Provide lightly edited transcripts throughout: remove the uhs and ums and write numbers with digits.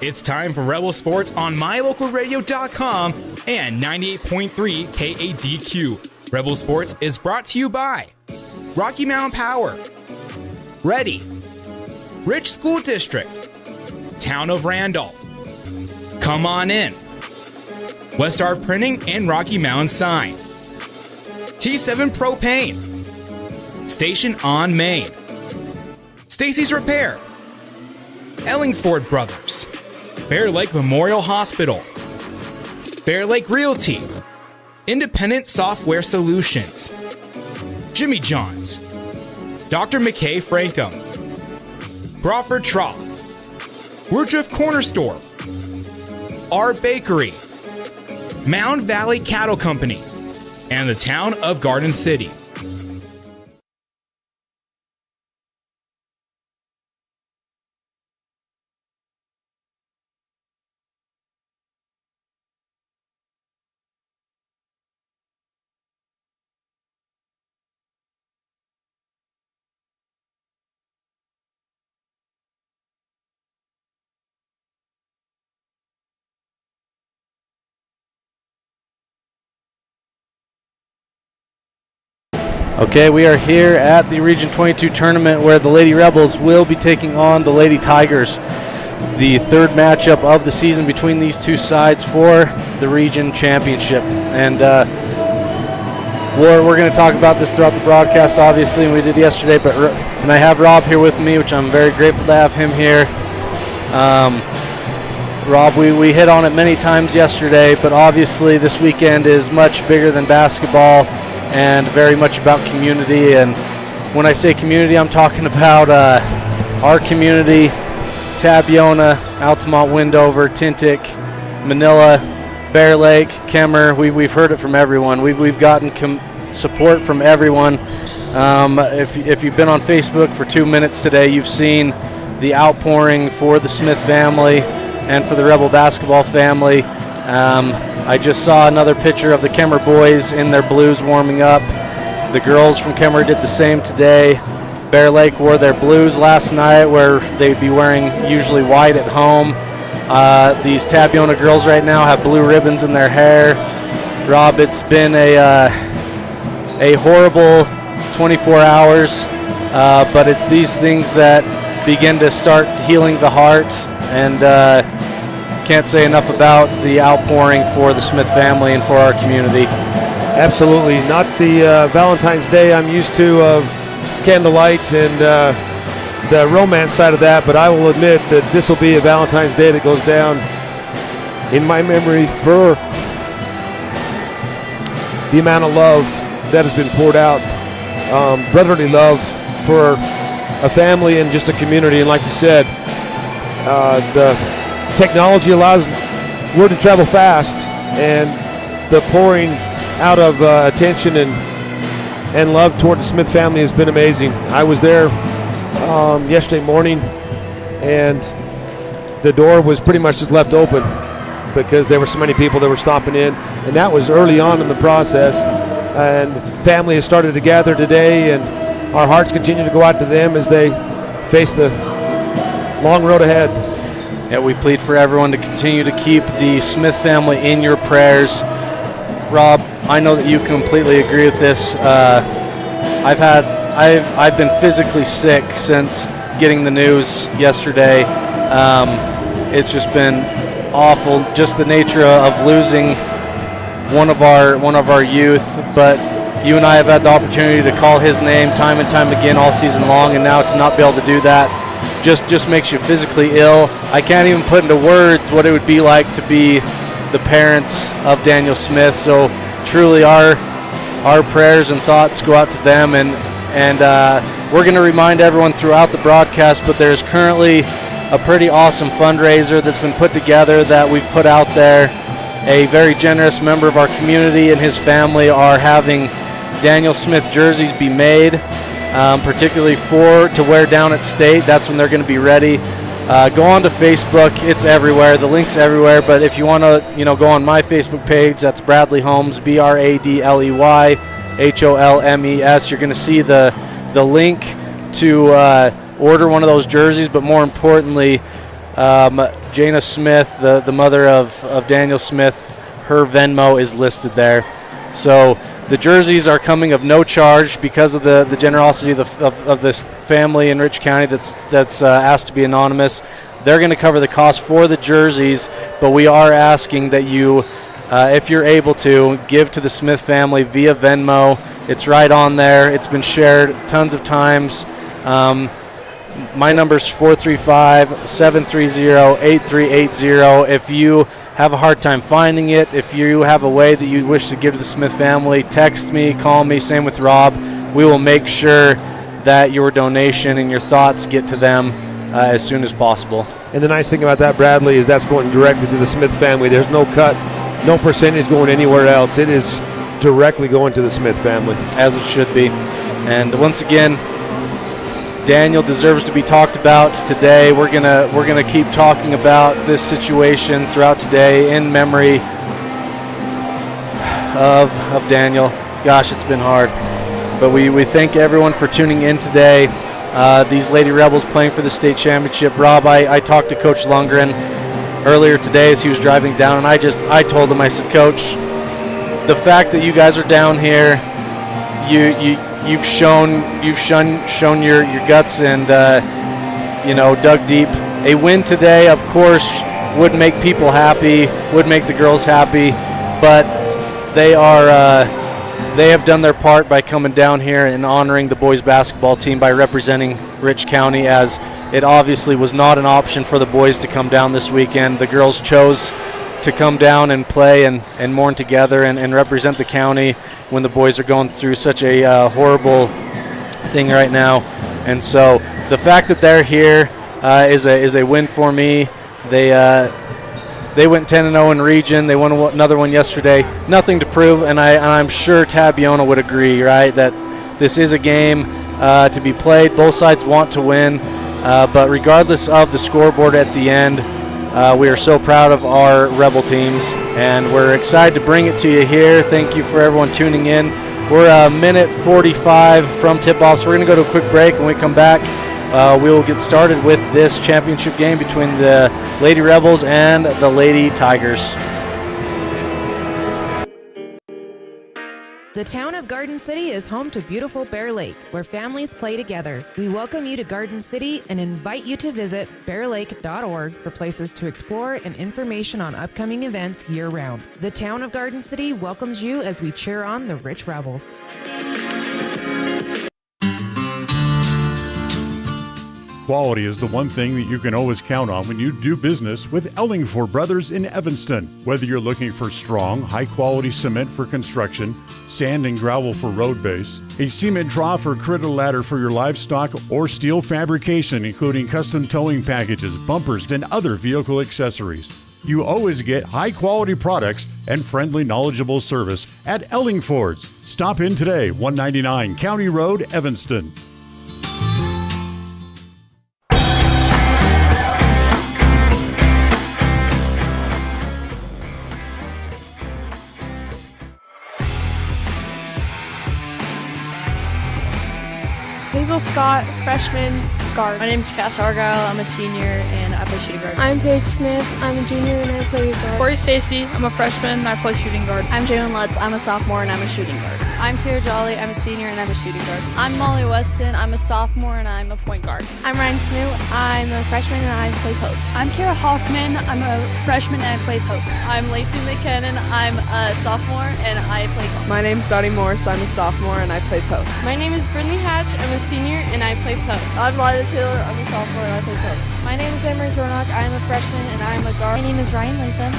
It's time for Rebel Sports on MyLocalRadio.com and 98.3 KADQ. Rebel Sports is brought to you by Rocky Mountain Power, Ready, Rich School District, Town of Randolph, Come On In, Westar Printing and Rocky Mountain Sign, T7 Propane, Station on Main, Stacy's Repair, Ellingford Brothers, Bear Lake Memorial Hospital, Bear Lake Realty, Independent Software Solutions, Jimmy John's, Dr. McKay Frankum, Crawford Trough, Woodruff Corner Store, Our Bakery, Mound Valley Cattle Company, and the town of Garden City. Okay, we are here at the Region 22 tournament where the Lady Rebels will be taking on the Lady Tigers. The third matchup of the season between these two sides for the region championship. And we're going to talk about this throughout the broadcast, obviously, and we did yesterday. And I have Rob here with me, which I'm very grateful to have him here. Rob, we hit on it many times yesterday, but obviously this weekend is much bigger than basketball and very much about community. And when I say community, I'm talking about our community, Tabiona, Altamont, Windover, Tintic, Manila, Bear Lake, Kemmer. We've heard it from everyone. We've gotten support from everyone. If you've been on Facebook for 2 minutes today, you've seen the outpouring for the Smith family and for the Rebel basketball family. I just saw another picture of the Kemmer boys in their blues warming up. The girls from Kemmer did the same today. Bear Lake wore their blues last night, where they'd be wearing usually white at home. These Tabiona girls right now have blue ribbons in their hair. Rob, it's been a horrible 24 hours, but it's these things that begin to start healing the heart, and can't say enough about the outpouring for the Smith family and for our community. Absolutely. Not the Valentine's Day I'm used to of candlelight and the romance side of that, but I will admit that this will be a Valentine's Day that goes down in my memory for the amount of love that has been poured out, brotherly love for a family and just a community. And like you said, the technology allows word to travel fast, and the pouring out of attention and love toward the Smith family has been amazing. I was there yesterday morning, and the door was pretty much just left open because there were so many people that were stopping in, and that was early on in the process. And family has started to gather today, and our hearts continue to go out to them as they face the long road ahead. Yeah, we plead for everyone to continue to keep the Smith family in your prayers. Rob, I know that you completely agree with this. I've been physically sick since getting the news yesterday. It's just been awful, just the nature of losing one of our youth. But you and I have had the opportunity to call his name time and time again all season long, and now to not be able to do that just makes you physically ill. I can't even put into words what it would be like to be the parents of Daniel Smith. So truly our prayers and thoughts go out to them, and we're going to remind everyone throughout the broadcast, but there's currently a pretty awesome fundraiser that's been put together that we've put out there. A very generous member of our community and his family are having Daniel Smith jerseys be made, particularly to wear down at state. That's when they're going to be ready. Go on to Facebook. It's everywhere. The link's everywhere. But if you want to, go on my Facebook page, that's Bradley Holmes, BradleyHolmes. You're going to see the link to order one of those jerseys. But more importantly, Jana Smith, the mother of Daniel Smith, her Venmo is listed there. So the jerseys are coming of no charge because of the generosity of this family in Rich County that's asked to be anonymous. They're going to cover the cost for the jerseys, but we are asking that you, if you're able to, give to the Smith family via Venmo. It's right on there. It's been shared tons of times. My number's 435-730-8380. If you have a hard time finding it, if you have a way that you wish to give to the Smith family, text me, call me, same with Rob. We will make sure that your donation and your thoughts get to them as soon as possible. And the nice thing about that, Bradley, is that's going directly to the Smith family. There's no cut, no percentage going anywhere else. It is directly going to the Smith family. As it should be. And once again, Daniel deserves to be talked about today. We're gonna keep talking about this situation throughout today in memory of Daniel. Gosh, it's been hard. But we thank everyone for tuning in today. These Lady Rebels playing for the state championship. Rob, I talked to Coach Lundgren earlier today as he was driving down, and I told him, I said, Coach, the fact that you guys are down here, you've shown your guts and dug deep. A win today, of course, would make people happy, would make the girls happy, but they have done their part by coming down here and honoring the boys basketball team by representing Rich County, as it obviously was not an option for the boys to come down this weekend. The girls chose to come down and play and mourn together and represent the county when the boys are going through such a horrible thing right now. And so the fact that they're here is a win for me. They went 10-0 in region. They won another one yesterday. Nothing to prove, and I'm sure Tabiona would agree, right, that this is a game to be played. Both sides want to win, but regardless of the scoreboard at the end, we are so proud of our Rebel teams, and we're excited to bring it to you here. Thank you for everyone tuning in. We're a minute 45 from tip-off, so we're going to go to a quick break. When we come back, we will get started with this championship game between the Lady Rebels and the Lady Tigers. The town of Garden City is home to beautiful Bear Lake, where families play together. We welcome you to Garden City and invite you to visit bearlake.org for places to explore and information on upcoming events year-round. The town of Garden City welcomes you as we cheer on the Rich Rebels. Quality is the one thing that you can always count on when you do business with Ellingford Brothers in Evanston. Whether you're looking for strong, high-quality cement for construction, sand and gravel for road base, a cement trough or critter ladder for your livestock, or steel fabrication, including custom towing packages, bumpers, and other vehicle accessories, you always get high-quality products and friendly, knowledgeable service at Ellingford's. Stop in today, 199 County Road, Evanston. Hazel Scott, freshman, guard. My name is Cass Argyle. I'm a senior and I play shooting guard. I'm Paige Smith. I'm a junior and I play guard. Corey Stacy. I'm a freshman and I play shooting guard. I'm Jalen Lutz. I'm a sophomore and I'm a shooting guard. I'm Kira Jolly. I'm a senior and I'm a shooting guard. I'm Molly Weston. I'm a sophomore and I'm a point guard. I'm Ryan Smoot. I'm a freshman and I play post. I'm Kira Hoffman. I'm a freshman and I play post. I'm Lacey McKinnon. I'm a sophomore and I play post. My name's Dottie Morris. I'm a sophomore and I play post. My name is Brindley Hatch. I'm a senior and I play post. I'm Lila Taylor. I'm a sophomore and I play post. My name is Emery Thornock. I am a freshman and I am a guard. My name is Ryan Latham.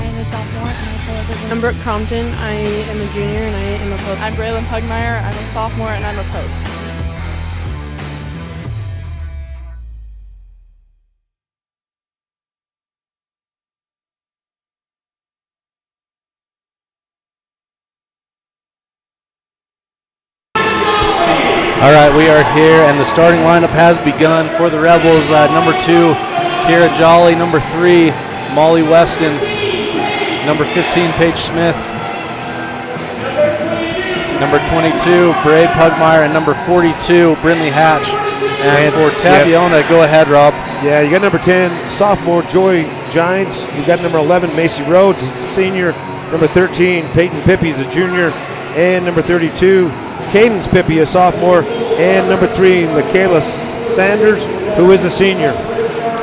I am a sophomore and I play as a guard. I'm Brooke Compton. I am a junior and I am a post. I'm Braylon Pugmire. I'm a sophomore and I'm a post. All right, we are here, and the starting lineup has begun for the Rebels. Number 2, Kira Jolly. Number 3, Molly Weston. Number 15, Paige Smith. Number 22, Bray Pugmire. And number 42, Brindley Hatch. And for Tabiona, go ahead, Rob. Yeah, you got number 10, sophomore Joy Gines. You got number 11, Macy Rhodes, is a senior. Number 13, Peyton Pippi is a junior. And number 32, Cadence Pippi, a sophomore. And number 3, Michaela Sanders, who is a senior.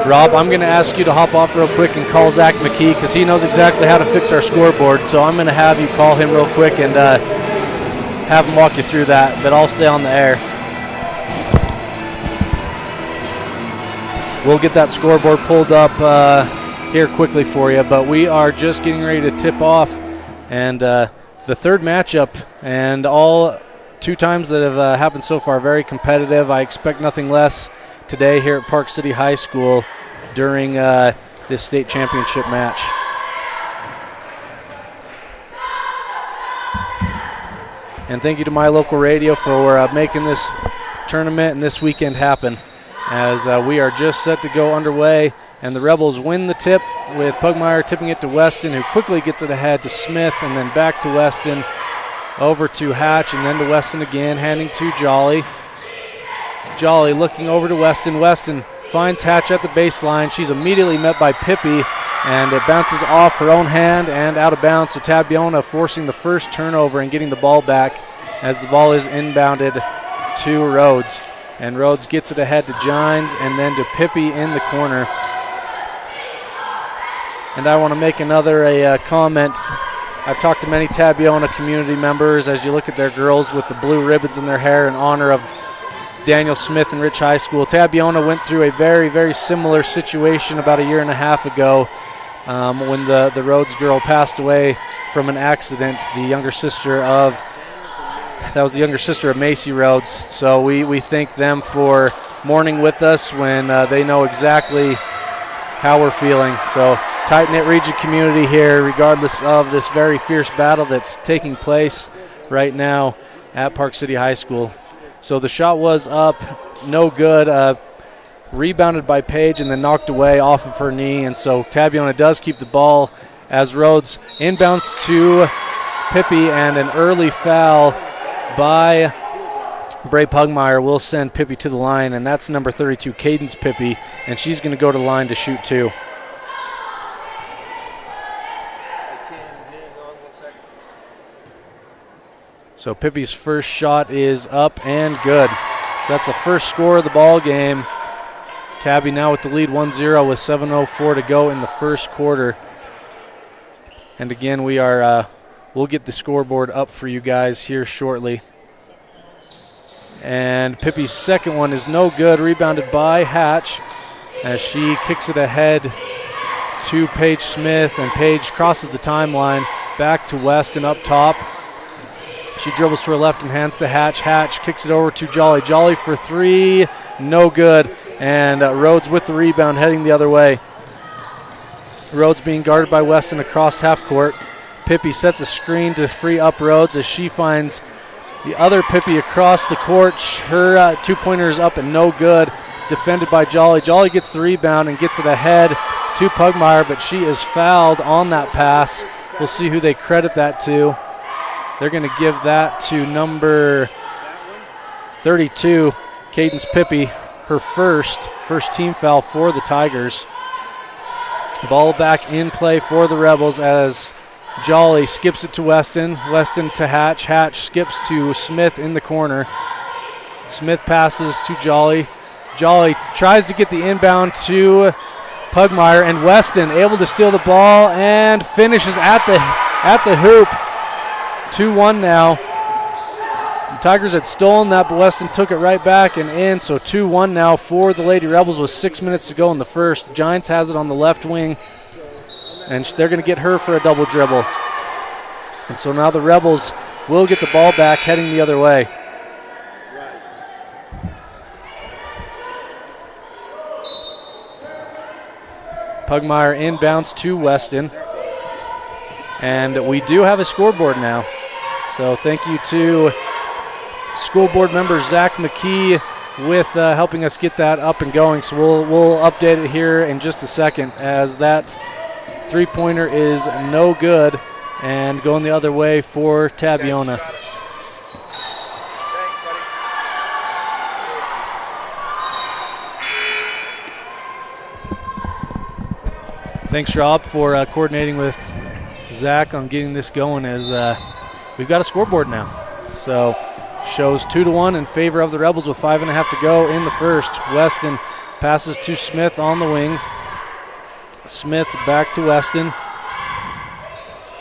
Rob, I'm going to ask you to hop off real quick and call Zach McKee because he knows exactly how to fix our scoreboard. So I'm going to have you call him real quick and have him walk you through that, but I'll stay on the air. We'll get that scoreboard pulled up here quickly for you, but we are just getting ready to tip off, and the third matchup, and all 2 times that have happened so far, very competitive. I expect nothing less today here at Park City High School during this state championship match. And thank you to My Local Radio for making this tournament and this weekend happen, as we are just set to go underway, and the Rebels win the tip with Pugmire tipping it to Weston, who quickly gets it ahead to Smith, and then back to Weston, over to Hatch, and then to Weston again, handing to Jolly. Jolly looking over to Weston. Weston finds Hatch at the baseline. She's immediately met by Pippi, and it bounces off her own hand and out of bounds. So Tabiona forcing the first turnover and getting the ball back as the ball is inbounded to Rhodes. And Rhodes gets it ahead to Gines and then to Pippi in the corner. And I want to make another comment. I've talked to many Tabiona community members as you look at their girls with the blue ribbons in their hair in honor of Daniel Smith and Rich High School. Tabiona went through a very, very similar situation about a year and a half ago when the Rhodes girl passed away from an accident. The younger sister of Macy Rhodes. So we thank them for mourning with us when they know exactly how we're feeling. So tight-knit region community here, regardless of this very fierce battle that's taking place right now at Park City High School. So the shot was up, no good, rebounded by Paige and then knocked away off of her knee. And so Tabiona does keep the ball as Rhodes inbounds to Pippi, and an early foul by Bray Pugmire will send Pippi to the line, and that's number 32, Cadence Pippi, and she's going to go to the line to shoot 2. So Pippi's first shot is up and good. So that's the first score of the ball game. Tabby now with the lead 1-0 with 7:04 to go in the first quarter. And again, we'll get the scoreboard up for you guys here shortly. And Pippi's second one is no good, rebounded by Hatch as she kicks it ahead to Paige Smith, and Paige crosses the timeline back to Weston up top. She dribbles to her left and hands to Hatch. Hatch kicks it over to Jolly. Jolly for 3, no good. And Rhodes with the rebound heading the other way. Rhodes being guarded by Weston across half court. Pippi sets a screen to free up Rhodes as she finds the other Pippi across the court. Her 2-pointer is up and no good. Defended by Jolly. Jolly gets the rebound and gets it ahead to Pugmire, but she is fouled on that pass. We'll see who they credit that to. They're going to give that to number 32, Cadence Pippi, her first team foul for the Tigers. Ball back in play for the Rebels as Jolly skips it to Weston. Weston to Hatch. Hatch skips to Smith in the corner. Smith passes to Jolly. Jolly tries to get the inbound to Pugmire, and Weston able to steal the ball and finishes at the hoop. 2-1 now. The Tigers had stolen that, but Weston took it right back and in. So 2-1 now for the Lady Rebels with 6 minutes to go in the first. Giants has it on the left wing, and they're going to get her for a double dribble. And so now the Rebels will get the ball back heading the other way. Pugmire inbounds to Weston. And we do have a scoreboard now. So thank you to school board member Zach McKee with helping us get that up and going. So we'll update it here in just a second as that 3-pointer is no good and going the other way for Tabiona. Thanks, Rob, for coordinating with Zach on getting this going as we've got a scoreboard now. So shows 2-1 in favor of the Rebels with 5.5 to go in the first. Weston passes to Smith on the wing. Smith back to Weston.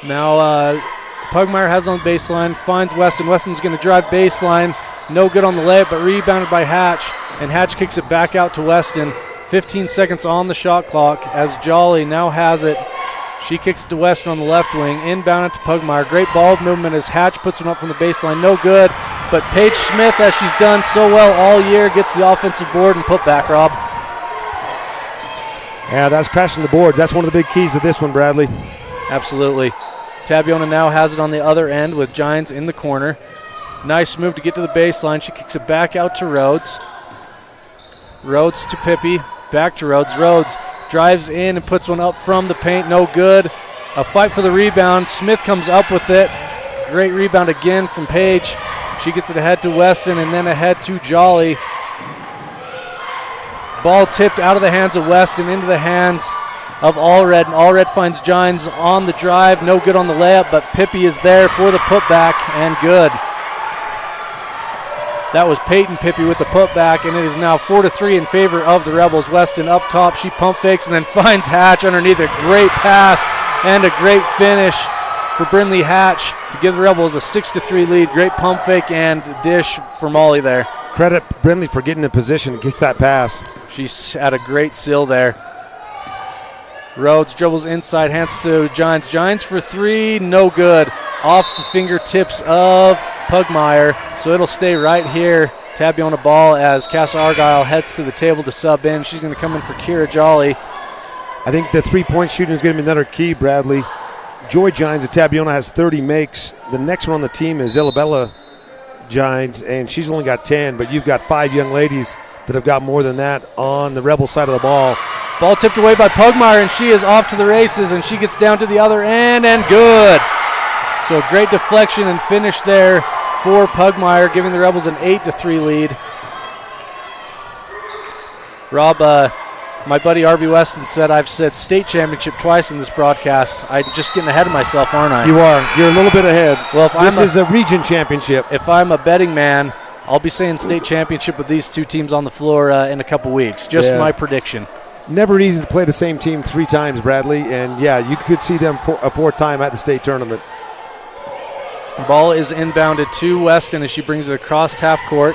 Now Pugmire has on the baseline, finds Weston. Weston's going to drive baseline. No good on the layup, but rebounded by Hatch. And Hatch kicks it back out to Weston. 15 seconds on the shot clock as Jolly now has it. She kicks it to Weston on the left wing. Inbound it to Pugmire. Great ball movement as Hatch puts one up from the baseline. No good, but Paige Smith, as she's done so well all year, gets the offensive board and put back, Rob. Yeah, that's crashing the boards. That's one of the big keys to this one, Bradley. Absolutely. Tabiona now has it on the other end with Gines in the corner. Nice move to get to the baseline. She kicks it back out to Rhodes. Rhodes to Pippi. Back to Rhodes. Rhodes drives in and puts one up from the paint. No good. A fight for the rebound. Smith comes up with it. Great rebound again from Paige. She gets it ahead to Weston and then ahead to Jolly. Ball tipped out of the hands of Weston into the hands of Allred, and Allred finds Gines on the drive. No good on the layup, but Pippi is there for the putback, and good. That was Peyton Pippi with the putback, and it is now 4-3 in favor of the Rebels. Weston up top, she pump fakes and then finds Hatch underneath. A great pass and a great finish for Brindley Hatch to give the Rebels a 6-3 lead. Great pump fake and dish for Molly there. Credit Brindley for getting in position and gets that pass. She's had a great seal there. Rhodes dribbles inside, hands to Gines. Gines for three, no good. Off the fingertips of Pugmire, so it'll stay right here. Tabiona ball as Cass Argyle heads to the table to sub in. She's going to come in for Kira Jolly. I think the three-point shooting is going to be another key, Bradley. Joy Gines at Tabiona has 30 makes. The next one on the team is Isabella Gines, and she's only got 10, but you've got 5 young ladies that have got more than that on the Rebel side of the ball. Ball tipped away by Pugmire, and she is off to the races, and she gets down to the other end, and good. So a great deflection and finish there for Pugmire, giving the Rebels an 8-3 lead. Rob, my buddy R.B. Weston said I've said state championship twice in this broadcast. I'm just getting ahead of myself, aren't I? You are. You're a little bit ahead. Well, this is a region championship. If I'm a betting man, I'll be saying state championship with these two teams on the floor in a couple weeks. Just my prediction. Never easy to play the same team 3 times, Bradley. And, yeah, you could see them for a 4th time at the state tournament. Ball is inbounded to Weston as she brings it across half court.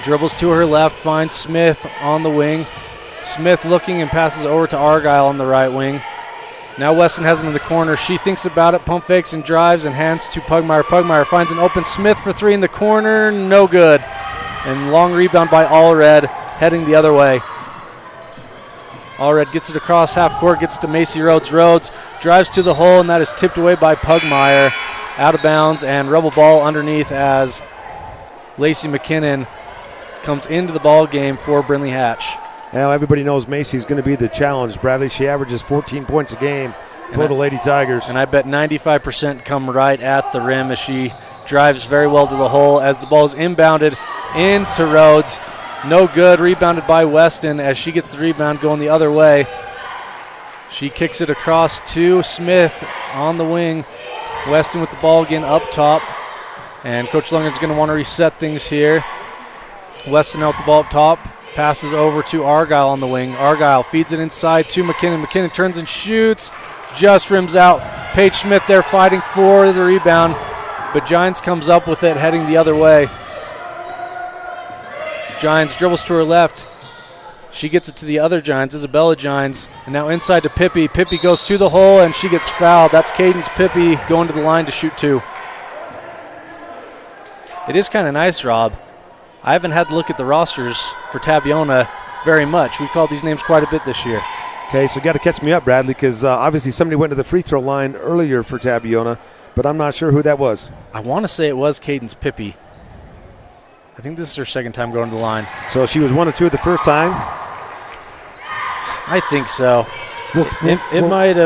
Dribbles to her left, finds Smith on the wing. Smith looking and passes over to Argyle on the right wing. Now Weston has it in the corner. She thinks about it, pump fakes and drives and hands to Pugmire. Pugmire finds an open Smith for 3 in the corner. No good. And long rebound by Allred, heading the other way. Allred gets it across half court, gets to Macy Rhodes. Rhodes drives to the hole, and that is tipped away by Pugmire. Out of bounds, and Rebel ball underneath as Lacey McKinnon comes into the ball game for Brindley Hatch. Now everybody knows Macy's going to be the challenge, Bradley. She averages 14 points a game for the Lady Tigers. And I bet 95% come right at the rim as she drives very well to the hole as the ball is inbounded into Rhodes. No good, rebounded by Weston as she gets the rebound going the other way. She kicks it across to Smith on the wing. Weston with the ball again up top. And Coach Lundgren's going to want to reset things here. Weston out the ball up top. Passes over to Argyle on the wing. Argyle feeds it inside to McKinnon. McKinnon turns and shoots. Just rims out. Paige Smith there fighting for the rebound. But Gines comes up with it heading the other way. Gines dribbles to her left. She gets it to the other Gines, Isabella Gines. And now inside to Pippi. Pippi goes to the hole and she gets fouled. That's Cadence Pippi going to the line to shoot 2. It is kind of nice, Rob. I haven't had to look at the rosters for Tabiona very much. We've called these names quite a bit this year. Okay, so you got to catch me up, Bradley, because obviously somebody went to the free throw line earlier for Tabiona, but I'm not sure who that was. I want to say it was Cadence Pippi. I think this is her second time going to the line. So she was 1 or 2 the first time? I think so. It might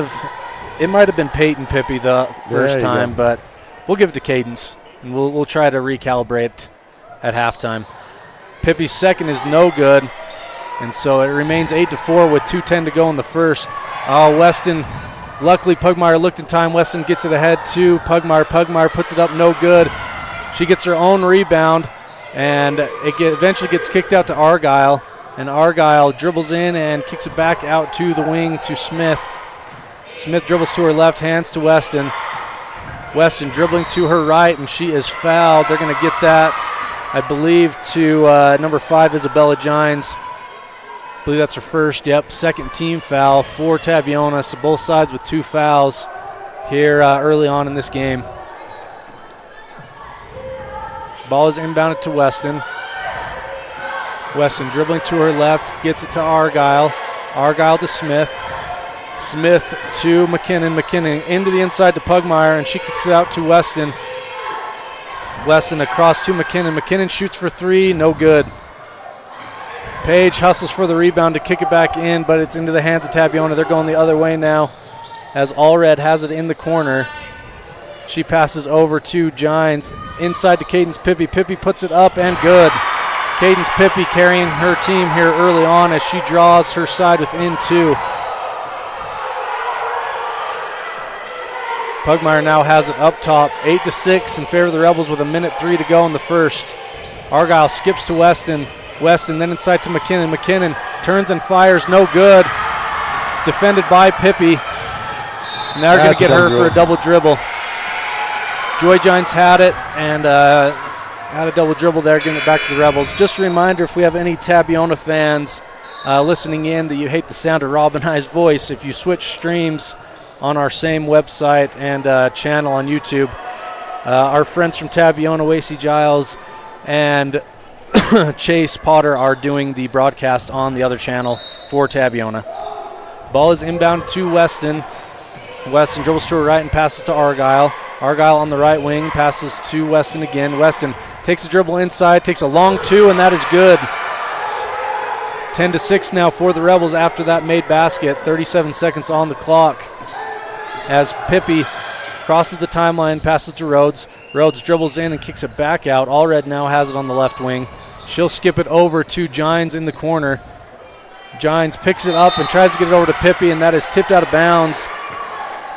have been Peyton Pippi the first time, but we'll give it to Cadence, and we'll try to recalibrate at halftime. Pippi's second is no good. And so it remains 8-4 with 2:10 to go in the first. Weston, luckily Pugmire looked in time. Weston gets it ahead to Pugmire. Pugmire puts it up, no good. She gets her own rebound, and eventually gets kicked out to Argyle. And Argyle dribbles in and kicks it back out to the wing to Smith. Smith dribbles to her left, hands to Weston. Weston dribbling to her right, and she is fouled. They're going to get that, I believe, to number 5, Isabella Gines. I believe that's her first, second team foul for Tabiona. So both sides with 2 fouls here early on in this game. Ball is inbounded to Weston. Weston dribbling to her left, gets it to Argyle. Argyle to Smith. Smith to McKinnon. McKinnon into the inside to Pugmire, and she kicks it out to Weston. Weston across to McKinnon. McKinnon shoots for 3, no good. Page hustles for the rebound to kick it back in, but it's into the hands of Tabiona. They're going the other way now as Allred has it in the corner. She passes over to Gines. Inside to Cadence Pippi. Pippi puts it up and good. Cadence Pippi carrying her team here early on as she draws her side within 2. Pugmire now has it up top, 8-6 in favor of the Rebels with 1:03 to go in the first. Argyle skips to Weston. Weston then inside to McKinnon. McKinnon turns and fires, no good. Defended by Pippi. Now they're going to get her for a double dribble. Joy Gines had it and had a double dribble there, getting it back to the Rebels. Just a reminder, if we have any Tabiona fans listening in that you hate the sound of Rob and I's voice, if you switch streams on our same website and channel on YouTube, our friends from Tabiona, Wasey Giles and Chase Potter, are doing the broadcast on the other channel for Tabiona. Ball is inbound to Weston. Weston dribbles to her right and passes to Argyle. Argyle on the right wing, passes to Weston again. Weston takes a dribble inside, takes a long 2, and that is good. 10-6 now for the Rebels after that made basket. 37 seconds on the clock as Pippi crosses the timeline, passes to Rhodes. Rhodes dribbles in and kicks it back out. Allred now has it on the left wing. She'll skip it over to Gines in the corner. Gines picks it up and tries to get it over to Pippi, and that is tipped out of bounds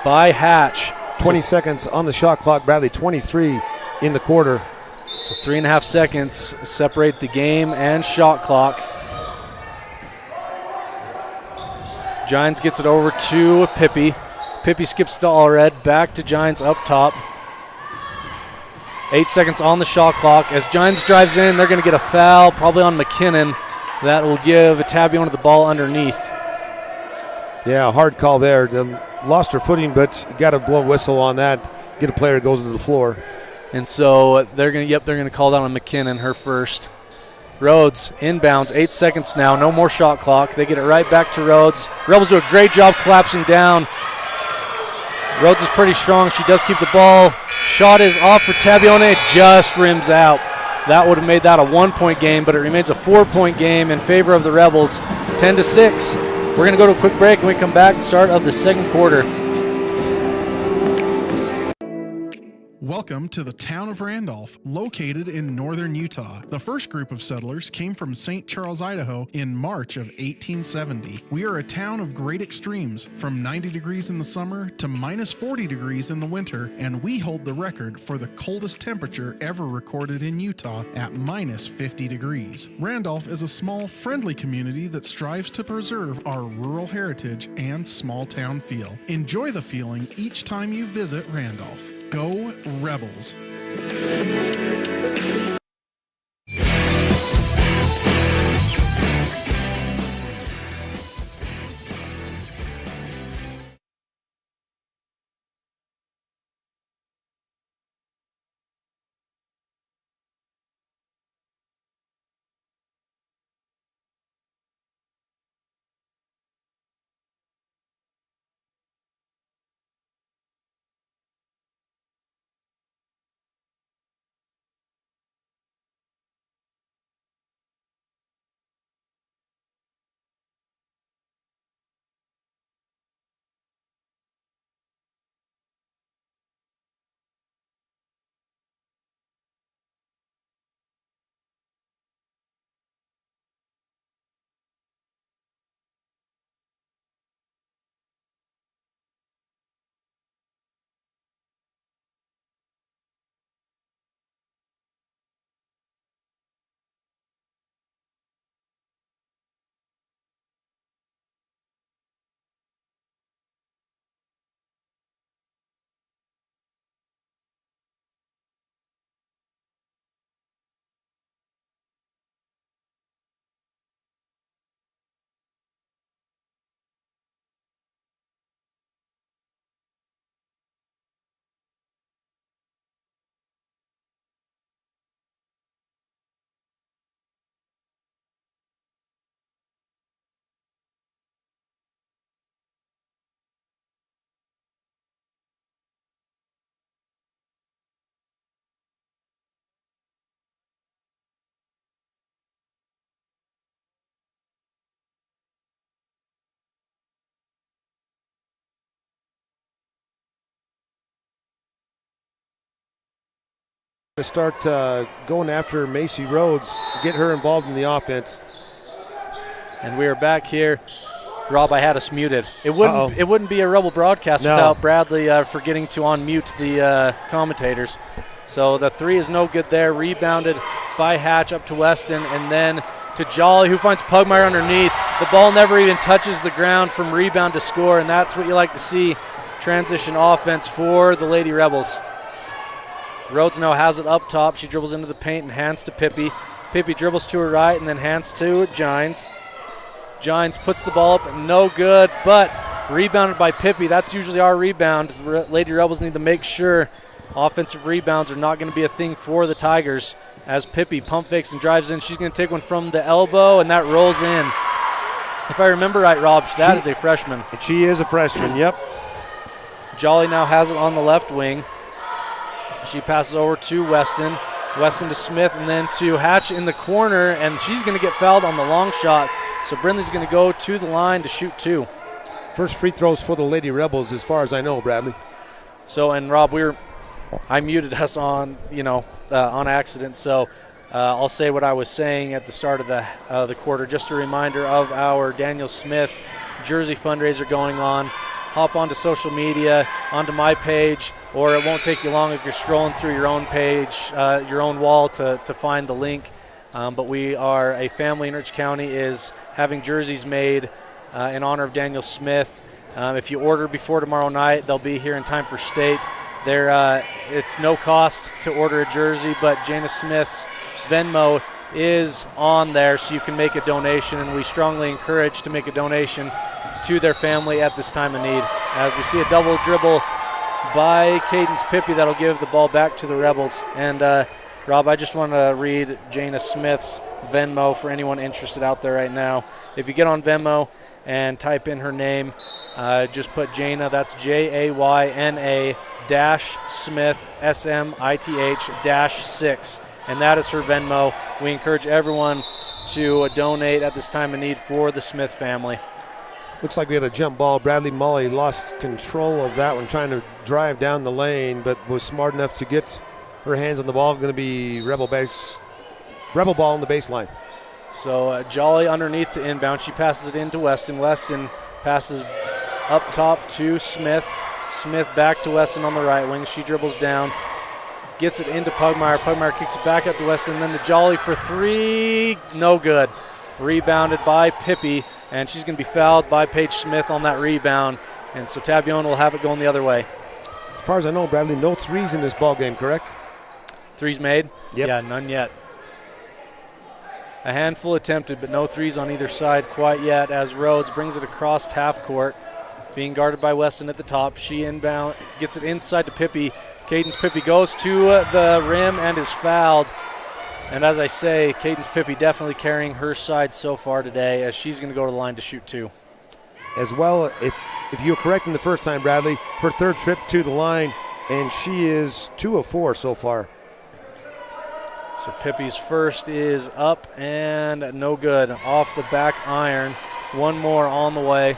by Hatch. 20 seconds on the shot clock, Bradley. 23 in the quarter. So 3.5 seconds separate the game and shot clock. Gines gets it over to Pippi. Pippi skips to Allred, back to Gines up top. 8 seconds on the shot clock. As Gines drives in, they're going to get a foul, probably on McKinnon. That will give Tabiona the ball underneath. Yeah, hard call there. They lost her footing, but got to blow a whistle on that. Get a player that goes to the floor. And so they're going to call down on McKinnon, her first. Rhodes inbounds, 8 seconds now, no more shot clock. They get it right back to Rhodes. Rebels do a great job collapsing down. Rhodes is pretty strong. She does keep the ball. Shot is off for Tabiona. It just rims out. That would have made that a 1-point game, but it remains a 4-point game in favor of the Rebels. 10-6. We're going to go to a quick break. When we come back, the start of the second quarter. Welcome to the town of Randolph, located in northern Utah. The first group of settlers came from St. Charles, Idaho in March of 1870. We are a town of great extremes, from 90 degrees in the summer to minus 40 degrees in the winter, and we hold the record for the coldest temperature ever recorded in Utah at minus 50 degrees. Randolph is a small, friendly community that strives to preserve our rural heritage and small town feel. Enjoy the feeling each time you visit Randolph. Go Rebels! To start going after Macy Rhodes, get her involved in the offense. And we are back here. Rob, I had us muted. It wouldn't be a Rebel broadcast without Bradley forgetting to unmute the commentators. So the three is no good there. Rebounded by Hatch up to Weston, and then to Jolly, who finds Pugmire underneath. The ball never even touches the ground from rebound to score, and that's what you like to see. Transition offense for the Lady Rebels. Rhodes now has it up top. She dribbles into the paint and hands to Pippi. Pippi dribbles to her right and then hands to Gines. Gines puts the ball up, no good, but rebounded by Pippi. That's usually our rebound. The Lady Rebels need to make sure offensive rebounds are not going to be a thing for the Tigers. As Pippi pump fakes and drives in, she's going to take one from the elbow, and that rolls in. If I remember right, Rob, that is a freshman. She is a freshman, yep. Jolly now has it on the left wing. She passes over to Weston. Weston to Smith and then to Hatch in the corner, and she's going to get fouled on the long shot. So Brindley's going to go to the line to shoot two. First free throws for the Lady Rebels as far as I know, Bradley. So, and Rob, I muted us on accident. So I'll say what I was saying at the start of the quarter. Just a reminder of our Daniel Smith jersey fundraiser going on. Hop onto social media, onto my page, or it won't take you long if you're scrolling through your own page, your own wall to find the link. But we are a family in Rich County is having jerseys made in honor of Daniel Smith. If you order before tomorrow night, they'll be here in time for state. It's no cost to order a jersey, but Jana Smith's Venmo is on there, so you can make a donation, and we strongly encourage to make a donation to their family at this time of need. As we see a double dribble by Cadence Pippi, that'll give the ball back to the Rebels. And Rob, I just want to read Jana Smith's Venmo for anyone interested out there right now. If you get on Venmo and type in her name, just put Jana, that's Jayna Smith, SMITH-6, and that is her Venmo. We encourage everyone to donate at this time of need for the Smith family. Looks like we had a jump ball. Bradley Mully lost control of that one, trying to drive down the lane, but was smart enough to get her hands on the ball. Going to be Rebel ball on the baseline. So Jolly underneath to inbound. She passes it into Weston. Weston passes up top to Smith. Smith back to Weston on the right wing. She dribbles down, gets it into Pugmire. Pugmire kicks it back up to Weston, then to Jolly for three. No good. Rebounded by Pippi, and she's going to be fouled by Paige Smith on that rebound. And so Tabiona will have it going the other way. As far as I know, Bradley, no threes in this ball game, correct? Threes made? Yep. Yeah, none yet. A handful attempted, but no threes on either side quite yet, as Rhodes brings it across half court, being guarded by Weston at the top. She inbound, gets it inside to Pippi. Cadence Pippi goes to the rim and is fouled. And as I say, Cadence Pippi definitely carrying her side so far today, as she's going to go to the line to shoot two. As well, if you were correct in the first time, Bradley, her third trip to the line, and she is 2 of 4 so far. So Pippi's first is up and no good. Off the back iron. One more on the way.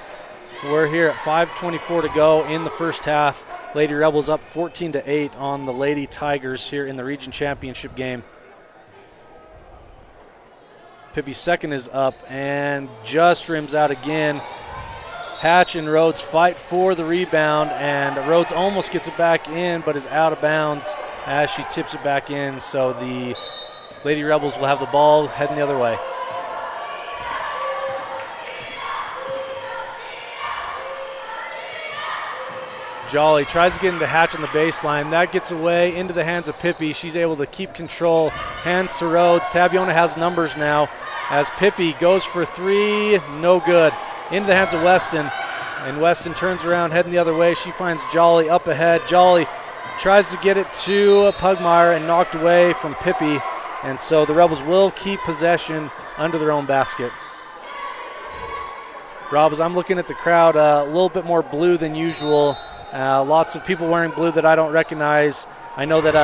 We're here at 5:24 to go in the first half. Lady Rebels up 14-8 on the Lady Tigers here in the region championship game. Pippi's second is up and just rims out again. Hatch and Rhodes fight for the rebound, and Rhodes almost gets it back in but is out of bounds as she tips it back in. So the Lady Rebels will have the ball heading the other way. Jolly tries to get into Hatch on the baseline. That gets away into the hands of Pippi. She's able to keep control. Hands to Rhodes. Tabiona has numbers now as Pippi goes for three. No good. Into the hands of Weston. And Weston turns around, heading the other way. She finds Jolly up ahead. Jolly tries to get it to Pugmire and knocked away from Pippi. And so the Rebels will keep possession under their own basket. Rob, as I'm looking at the crowd, a little bit more blue than usual. Lots of people wearing blue that I don't recognize. I know that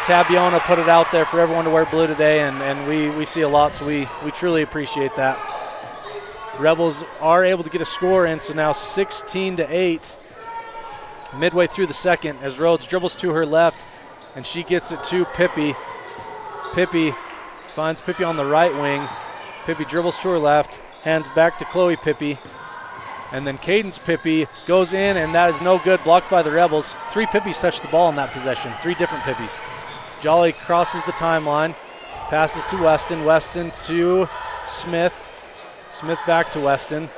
Tabiona put it out there for everyone to wear blue today, and we see a lot, so we truly appreciate that. Rebels are able to get a score in, so now 16-8. Midway through the second, as Rhodes dribbles to her left, and she gets it to Pippi. Pippi finds Pippi on the right wing. Pippi dribbles to her left, hands back to Chloe Pippi. And then Cadence Pippi goes in, and that is no good, blocked by the Rebels. 3 Pippis touched the ball in that possession, 3 different Pippis. Jolly crosses the timeline, passes to Weston. Weston to Smith. Smith back to Weston.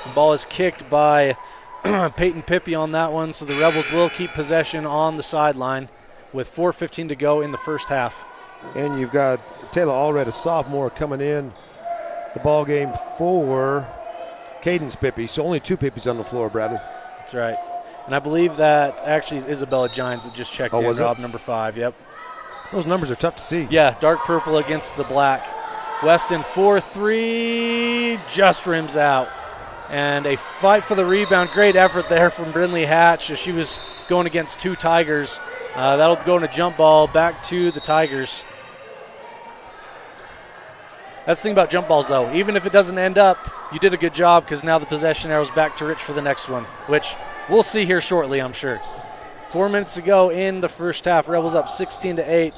The ball is kicked by Peyton Pippi on that one, so the Rebels will keep possession on the sideline with 4:15 to go in the first half. And you've got Taylor Allred, a sophomore, coming in the ball game for Cadence Pippi. So only 2 Pippis on the floor, Bradley. That's right. And I believe that actually is Isabella Gines that just checked in, Rob, number 5. Yep. Those numbers are tough to see. Yeah, dark purple against the black. Weston 4-3, just rims out. And a fight for the rebound. Great effort there from Brindley Hatch as she was going against 2 Tigers. That'll go in a jump ball back to the Tigers. That's the thing about jump balls, though. Even if it doesn't end up, you did a good job because now the possession arrow's back to Rich for the next one, which we'll see here shortly, I'm sure. 4 minutes to go in the first half. Rebels up 16-8.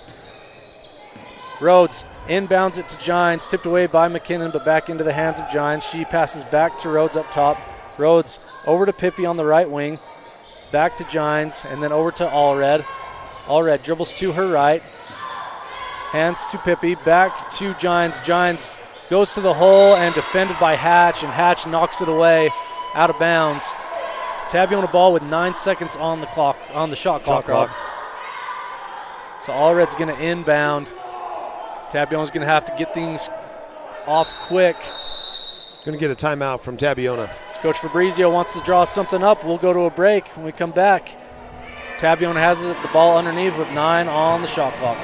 Rhodes inbounds it to Gines, tipped away by McKinnon, but back into the hands of Gines. She passes back to Rhodes up top. Rhodes over to Pippi on the right wing, back to Gines, and then over to Allred. Allred dribbles to her right, hands to Pippi, back to Gines. Gines goes to the hole and defended by Hatch, and Hatch knocks it away out of bounds. Tabiona ball with 9 seconds on the clock, on the shot clock. So Allred's going to inbound. Tabiona's going to have to get things off quick. Going to get a timeout from Tabiona. Coach Fabrizio wants to draw something up. We'll go to a break. When we come back, Tabiona has it, the ball underneath with 9 on the shot clock.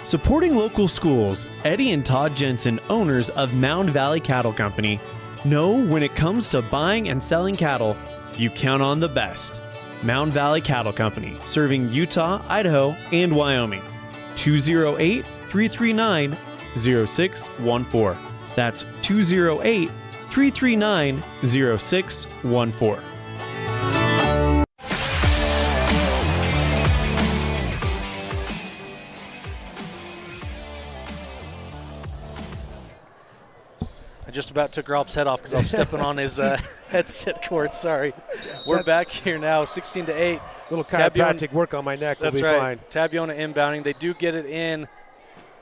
Supporting local schools, Eddie and Todd Jensen, owners of Mound Valley Cattle Company, know when it comes to buying and selling cattle, you count on the best. Mound Valley Cattle Company, serving Utah, Idaho, and Wyoming. 208-339-0614. That's 208-339-0614. I just about took Rob's head off because I was stepping on his headset cord. Sorry. We're back here now, 16-8. Little chiropractic work on my neck will be fine. Tabiona inbounding. They do get it in.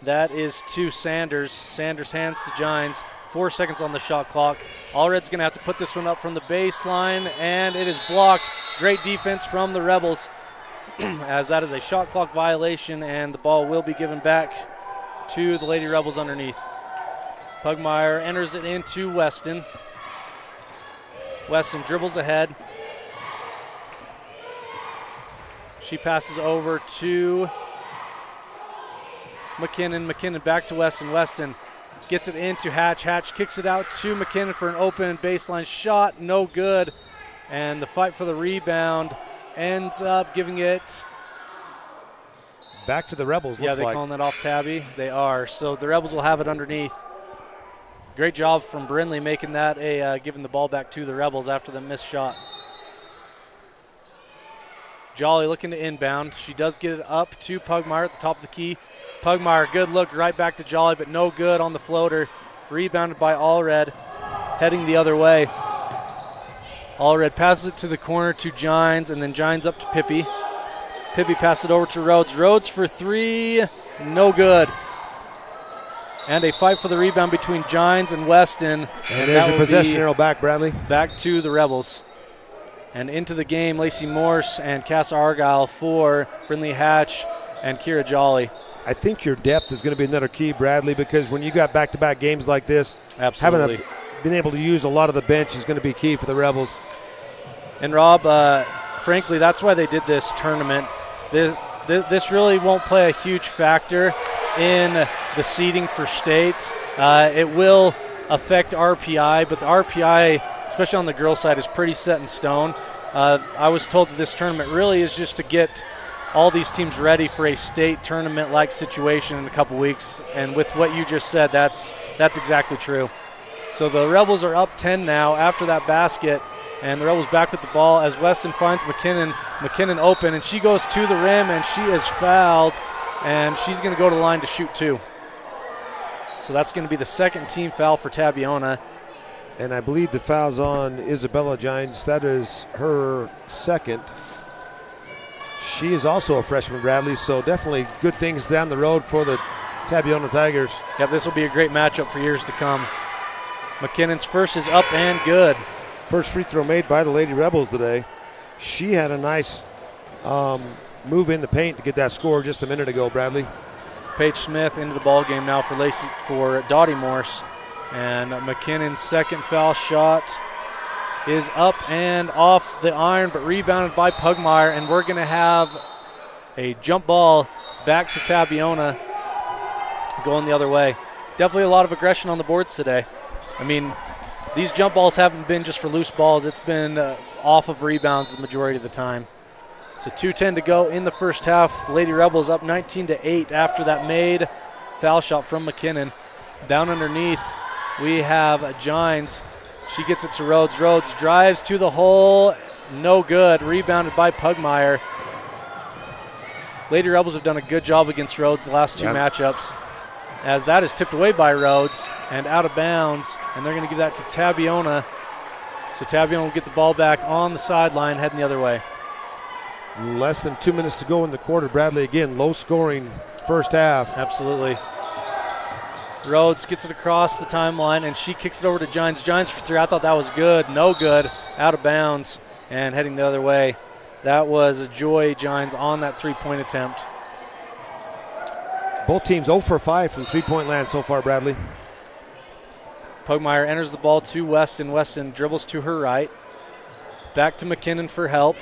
That is to Sanders. Sanders hands to Gines. 4 seconds on the shot clock. Allred's going to have to put this one up from the baseline, and it is blocked. Great defense from the Rebels as that is a shot clock violation, and the ball will be given back to the Lady Rebels underneath. Pugmire enters it into Weston. Weston dribbles ahead. She passes over to McKinnon. McKinnon back to Weston. Weston gets it into Hatch. Hatch kicks it out to McKinnon for an open baseline shot. No good. And the fight for the rebound ends up giving it back to the Rebels. Yeah, they're calling that off Tabby. They are. So the Rebels will have it underneath. Great job from Brindley making that giving the ball back to the Rebels after the missed shot. Jolly looking to inbound. She does get it up to Pugmire at the top of the key. Pugmire, good look right back to Jolly, but no good on the floater. Rebounded by Allred, heading the other way. Allred passes it to the corner to Gines, and then Gines up to Pippi. Pippi passes it over to Rhodes. Rhodes for 3, no good. And a fight for the rebound between Gines and Weston. And there's your possession arrow back, Bradley. Back to the Rebels. And into the game, Lacey Morse and Cass Argyle for Brindley Hatch and Kira Jolly. I think your depth is going to be another key, Bradley, because when you got back-to-back games like this, absolutely, been able to use a lot of the bench is going to be key for the Rebels. And Rob, frankly, that's why they did this tournament. This really won't play a huge factor in the seeding for state. It will affect RPI, but the RPI, especially on the girls' side, is pretty set in stone. I was told that this tournament really is just to get all these teams ready for a state tournament-like situation in a couple weeks, and with what you just said, that's exactly true. So the Rebels are up 10 now after that basket, And the Rebels back with the ball as Weston finds McKinnon. McKinnon open, and she goes to the rim, and she is fouled, and she's going to go to the line to shoot 2. So that's going to be the second team foul for Tabiona. And I believe the foul's on Isabella Gines. That is her second. She is also a freshman, Bradley, so definitely good things down the road for the Tabiona Tigers. Yep, this will be a great matchup for years to come. McKinnon's first is up and good. First free throw made by the Lady Rebels today. She had a nice move in the paint to get that score just a minute ago, Bradley. Paige Smith into the ball game now for Dottie Morse. And McKinnon's second foul shot is up and off the iron, but rebounded by Pugmire, and we're going to have a jump ball back to Tabiona going the other way. Definitely a lot of aggression on the boards today. I mean, these jump balls haven't been just for loose balls. It's been off of rebounds the majority of the time. So 2:10 to go in the first half. The Lady Rebels up 19-8 after that made foul shot from McKinnon. Down underneath, we have Gines. She gets it to Rhodes. Rhodes drives to the hole. No good. Rebounded by Pugmire. Lady Rebels have done a good job against Rhodes the last 2 matchups, as that is tipped away by Rhodes and out of bounds, and they're going to give that to Tabiona. So Tabiona will get the ball back on the sideline, heading the other way. Less than 2 minutes to go in the quarter, Bradley. Again, low scoring first half. Absolutely. Rhodes gets it across the timeline, and she kicks it over to Gines. Gines for 3. I thought that was good. No good. Out of bounds and heading the other way. That was a Joy Gines on that 3-point attempt. Both teams 0 for 5 from three-point land so far, Bradley. Pugmire enters the ball to Weston. Weston dribbles to her right. Back to McKinnon for help.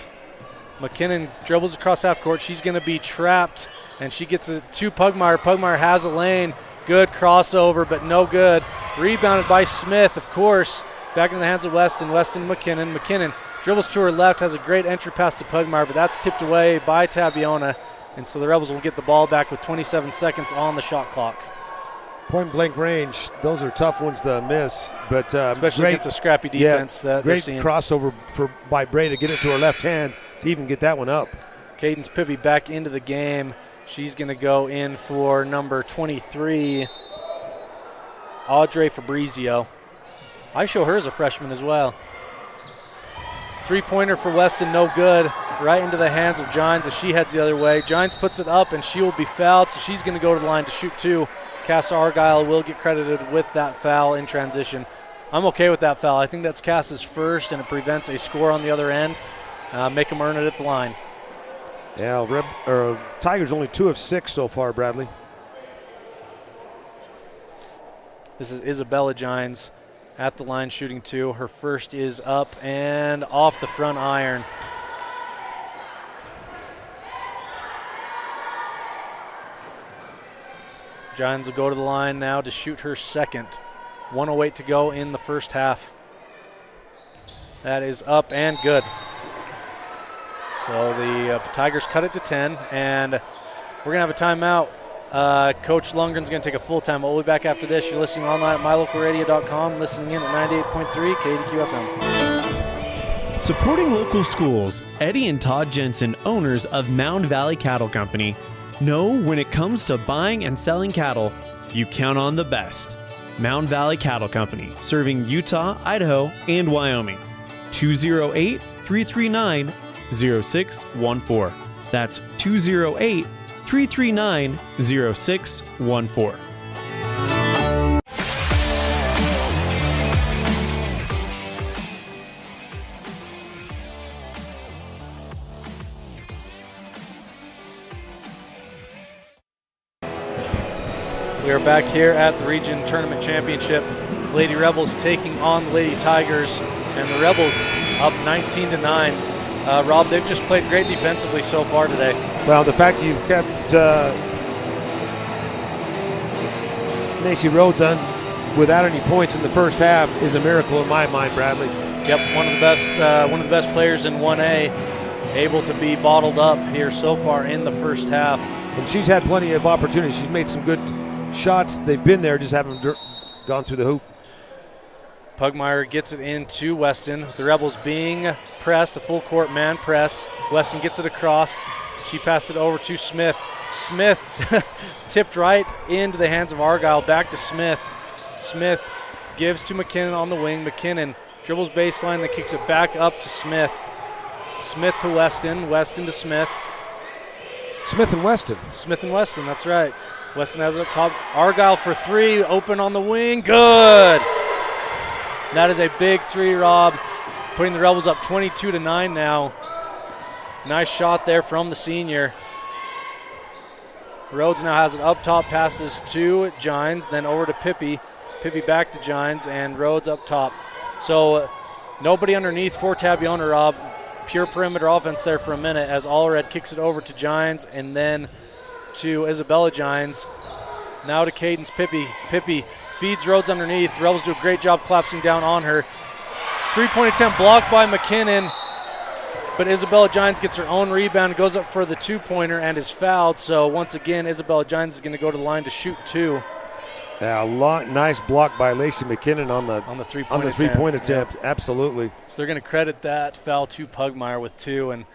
McKinnon dribbles across half court. She's going to be trapped, and she gets it to Pugmire. Pugmire has a lane. Good crossover, but no good. Rebounded by Smith, of course. Back in the hands of Weston. Weston, McKinnon. McKinnon dribbles to her left, has a great entry pass to Pugmire, but that's tipped away by Tabiona. And so the Rebels will get the ball back with 27 seconds on the shot clock. Point blank range, those are tough ones to miss, but especially against a scrappy defense that they're seeing. Great crossover by Bray to get it to her left hand to even get that one up. Cadence Pibby back into the game. She's going to go in for number 23, Audrey Fabrizio. I show her as a freshman as well. Three-pointer for Weston, no good. Right into the hands of Gines as she heads the other way. Gines puts it up, and she will be fouled, so she's going to go to the line to shoot 2. Cass Argyle will get credited with that foul in transition. I'm okay with that foul. I think that's Cass's first, and it prevents a score on the other end. Make them earn it at the line. Yeah, Tigers only 2 of 6 so far, Bradley. This is Isabella Gines at the line shooting 2. Her first is up and off the front iron. Gines will go to the line now to shoot her second. 1:08 to go in the first half. That is up and good. So the Tigers cut it to 10, and we're going to have a timeout. Coach Lundgren's going to take a full time. We'll be back after this. You're listening online at mylocalradio.com, listening in at 98.3 KDQ FM. Supporting local schools, Eddie and Todd Jensen, owners of Mound Valley Cattle Company, know when it comes to buying and selling cattle, you count on the best. Mound Valley Cattle Company, serving Utah, Idaho, and Wyoming. 208-339-0614. That's 208-339-0614. We are back here at the Region Tournament Championship. Lady Rebels taking on the Lady Tigers, and the Rebels up 19-9. Rob, they've just played great defensively so far today. Well, the fact that you've kept Macy Rhodes on without any points in the first half is a miracle in my mind, Bradley. Yep, one of the best players in 1A, able to be bottled up here so far in the first half. And she's had plenty of opportunities. She's made some good shots. They've been there, just haven't gone through the hoop. Pugmire gets it into Weston. The Rebels being pressed, a full court man press. Weston gets it across. She passed it over to Smith. Smith tipped right into the hands of Argyle. Back to Smith. Smith gives to McKinnon on the wing. McKinnon dribbles baseline, then kicks it back up to Smith. Smith to Weston. Weston to Smith. Smith and Weston. Smith and Weston, that's right. Weston has it up top. Argyle for three, open on the wing. Good. That is a big three, Rob, putting the Rebels up 22-9 now. Nice shot there from the senior. Rhodes now has it up top, passes to Gines, then over to Pippi. Pippi back to Gines, and Rhodes up top. So nobody underneath for Tabiona, Rob. Pure perimeter offense there for a minute as Allred kicks it over to Gines and then to Isabella Gines. Now to Cadence Pippi. Pippi feeds Rhodes underneath. Rebels do a great job collapsing down on her. Three-point attempt blocked by McKinnon, but Isabella Gines gets her own rebound, goes up for the two-pointer, and is fouled. So once again, Isabella Gines is going to go to the line to shoot two. Nice block by Lacey McKinnon on the three-point attempt. Yeah. Absolutely. So they're going to credit that foul to Pugmire with two, and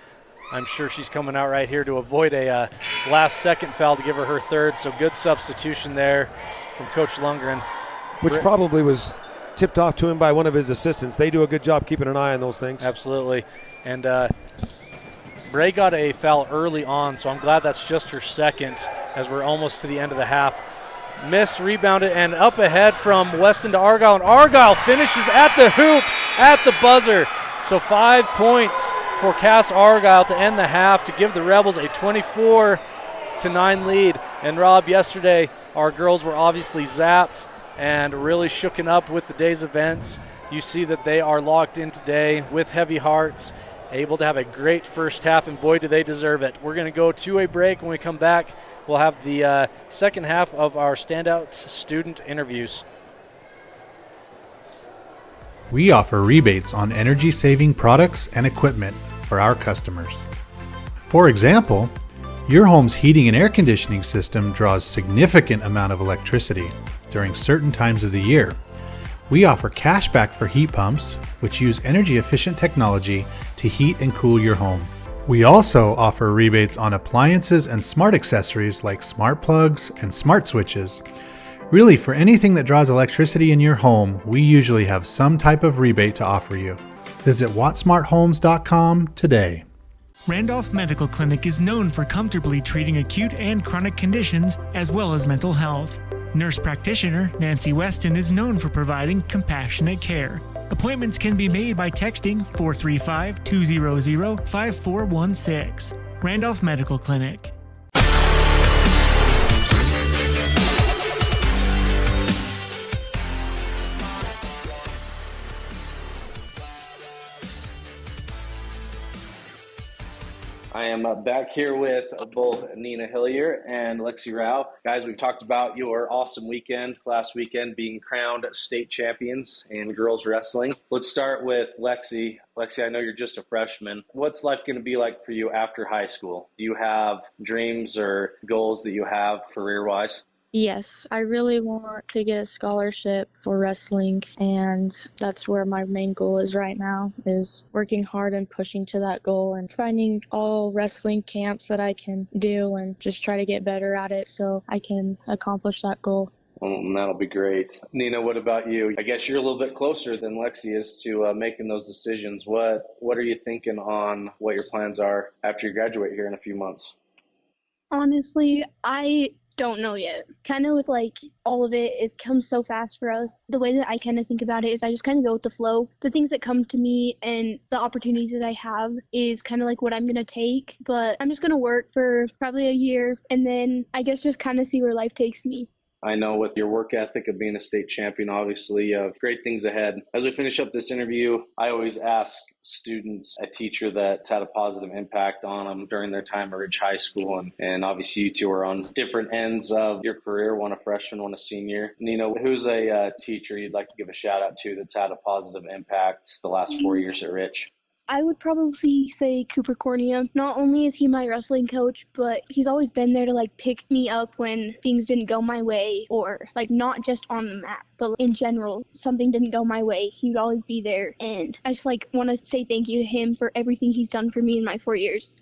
I'm sure she's coming out right here to avoid a last-second foul to give her her third. So good substitution there from Coach Lundgren. Which probably was tipped off to him by one of his assistants. They do a good job keeping an eye on those things. Absolutely. And Bray got a foul early on, so I'm glad that's just her second as we're almost to the end of the half. Missed, rebounded, and up ahead from Weston to Argyle, and Argyle finishes at the hoop, at the buzzer. So 5 points for Cass Argyle to end the half to give the Rebels a 24-9 lead. And Rob, yesterday our girls were obviously zapped and really shooken up with the day's events. You see that they are locked in today with heavy hearts, able to have a great first half, and boy, do they deserve it. We're going to go to a break. When we come back, we'll have the second half of our standout student interviews. We offer rebates on energy-saving products and equipment for our customers. For example, your home's heating and air conditioning system draws significant amount of electricity during certain times of the year. We offer cashback for heat pumps, which use energy-efficient technology to heat and cool your home. We also offer rebates on appliances and smart accessories like smart plugs and smart switches. Really, for anything that draws electricity in your home, we usually have some type of rebate to offer you. Visit wattsmarthomes.com today. Randolph Medical Clinic is known for comfortably treating acute and chronic conditions as well as mental health. Nurse practitioner Nancy Weston is known for providing compassionate care. Appointments can be made by texting 435-200-5416. Randolph Medical Clinic. I am back here with both Nina Hillier and Lexi Rao. Guys, we've talked about your awesome weekend last weekend, being crowned state champions in girls wrestling. Let's start with Lexi. Lexi, I know you're just a freshman. What's life going to be like for you after high school? Do you have dreams or goals that you have career-wise? Yes, I really want to get a scholarship for wrestling, and that's where my main goal is right now, is working hard and pushing to that goal and finding all wrestling camps that I can do and just try to get better at it so I can accomplish that goal. Well, that'll be great. Nina, what about you? I guess you're a little bit closer than Lexi is to making those decisions. What are you thinking on what your plans are after you graduate here in a few months? Honestly, I don't know yet. Kind of with all of it, it comes so fast for us. The way that I kind of think about it is I just kind of go with the flow. The things that come to me and the opportunities that I have is kind of like what I'm going to take. But I'm just going to work for probably a year and then I guess just kind of see where life takes me. I know with your work ethic of being a state champion, obviously you have great things ahead. As we finish up this interview, I always ask students a teacher that's had a positive impact on them during their time at Ridge High School. And obviously you two are on different ends of your career, one a freshman, one a senior. Nina, who's a teacher you'd like to give a shout out to that's had a positive impact the last 4 years at Ridge? I would probably say Cooper Cornea. Not only is he my wrestling coach, but he's always been there to like pick me up when things didn't go my way, or like not just on the mat, but in general, something didn't go my way. He would always be there. And I just like want to say thank you to him for everything he's done for me in my 4 years.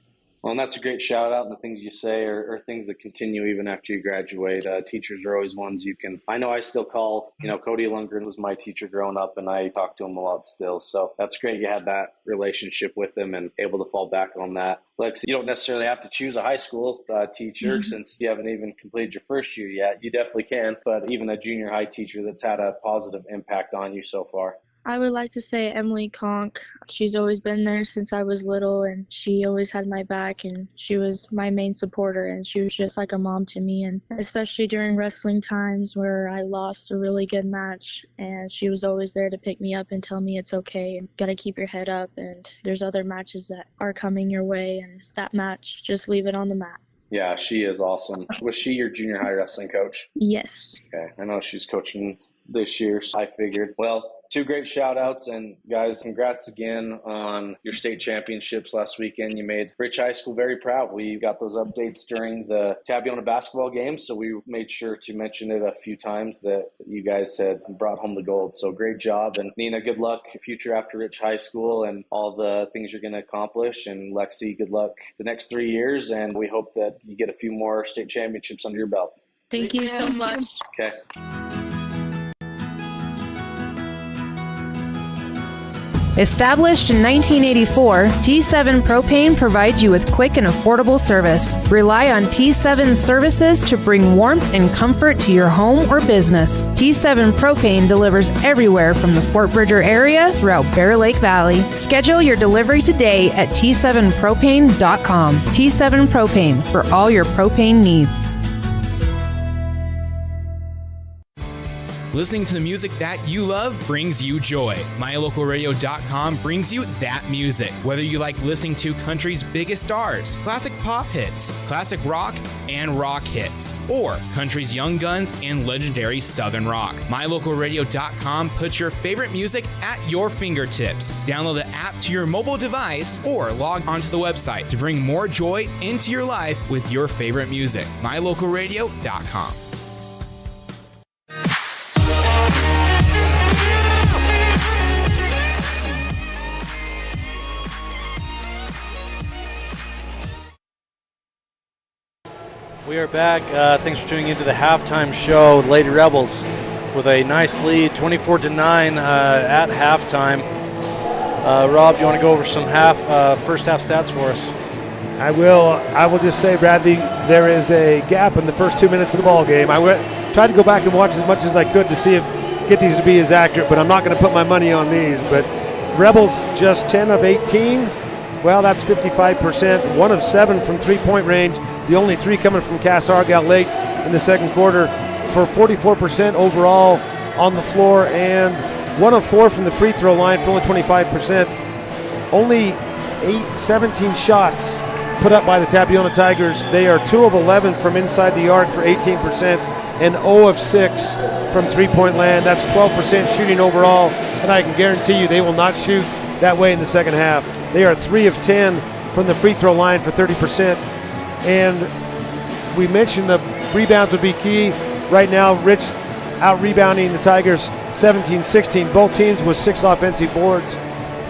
Well, and that's a great shout out. And the things you say are things that continue even after you graduate. Teachers are always ones you can, I know I still call, Cody Lundgren was my teacher growing up and I talk to him a lot still. So that's great. You had that relationship with him and able to fall back on that. Lex, you don't necessarily have to choose a high school teacher since you haven't even completed your first year yet. You definitely can, but even a junior high teacher that's had a positive impact on you so far. I would like to say Emily Conk. She's always been there since I was little, and she always had my back, and she was my main supporter, and she was just like a mom to me, and especially during wrestling times where I lost a really good match, and she was always there to pick me up and tell me it's okay, and gotta keep your head up, and there's other matches that are coming your way, and that match, just leave it on the mat. Yeah, she is awesome. Was she your junior high wrestling coach? Yes. Okay, I know she's coaching this year, so I figured. Well, 2 great shout outs, and guys, congrats again on your state championships last weekend. You made Rich High School very proud. We got those updates during the Tabiona basketball game, so we made sure to mention it a few times that you guys had brought home the gold. So great job, and Nina, good luck future after Rich High School and all the things you're going to accomplish, and Lexi, good luck the next 3 years, and we hope that you get a few more state championships under your belt. Thank you so much. Okay. Established in 1984, T7 Propane provides you with quick and affordable service. Rely on T7's services to bring warmth and comfort to your home or business. T7 Propane delivers everywhere from the Fort Bridger area throughout Bear Lake Valley. Schedule your delivery today at T7propane.com. T7 Propane for all your propane needs. Listening to the music that you love brings you joy. MyLocalRadio.com brings you that music. Whether you like listening to country's biggest stars, classic pop hits, classic rock, and rock hits, or country's young guns and legendary southern rock. MyLocalRadio.com puts your favorite music at your fingertips. Download the app to your mobile device or log onto the website to bring more joy into your life with your favorite music. MyLocalRadio.com. We are back. Thanks for tuning into the halftime show. Lady Rebels with a nice lead, 24-9 at halftime. Rob, you want to go over some first half stats for us? I will just say, Bradley, there is a gap in the first 2 minutes of the ball game. I tried to go back and watch as much as I could to see if get these to be as accurate, but I'm not going to put my money on these. But Rebels just 10 of 18. Well, that's 55%. 1 of 7 from three-point range. The only 3 coming from Cass Argyle late in the second quarter for 44% overall on the floor, and 1 of 4 from the free throw line for only 25%. Only 17 shots put up by the Tabiona Tigers. They are 2 of 11 from inside the arc for 18%, and 0 of 6 from three-point land. That's 12% shooting overall, and I can guarantee you they will not shoot that way in the second half. They are 3 of 10 from the free throw line for 30%. And we mentioned the rebounds would be key. Right now, Rich out-rebounding the Tigers 17-16. Both teams with 6 offensive boards.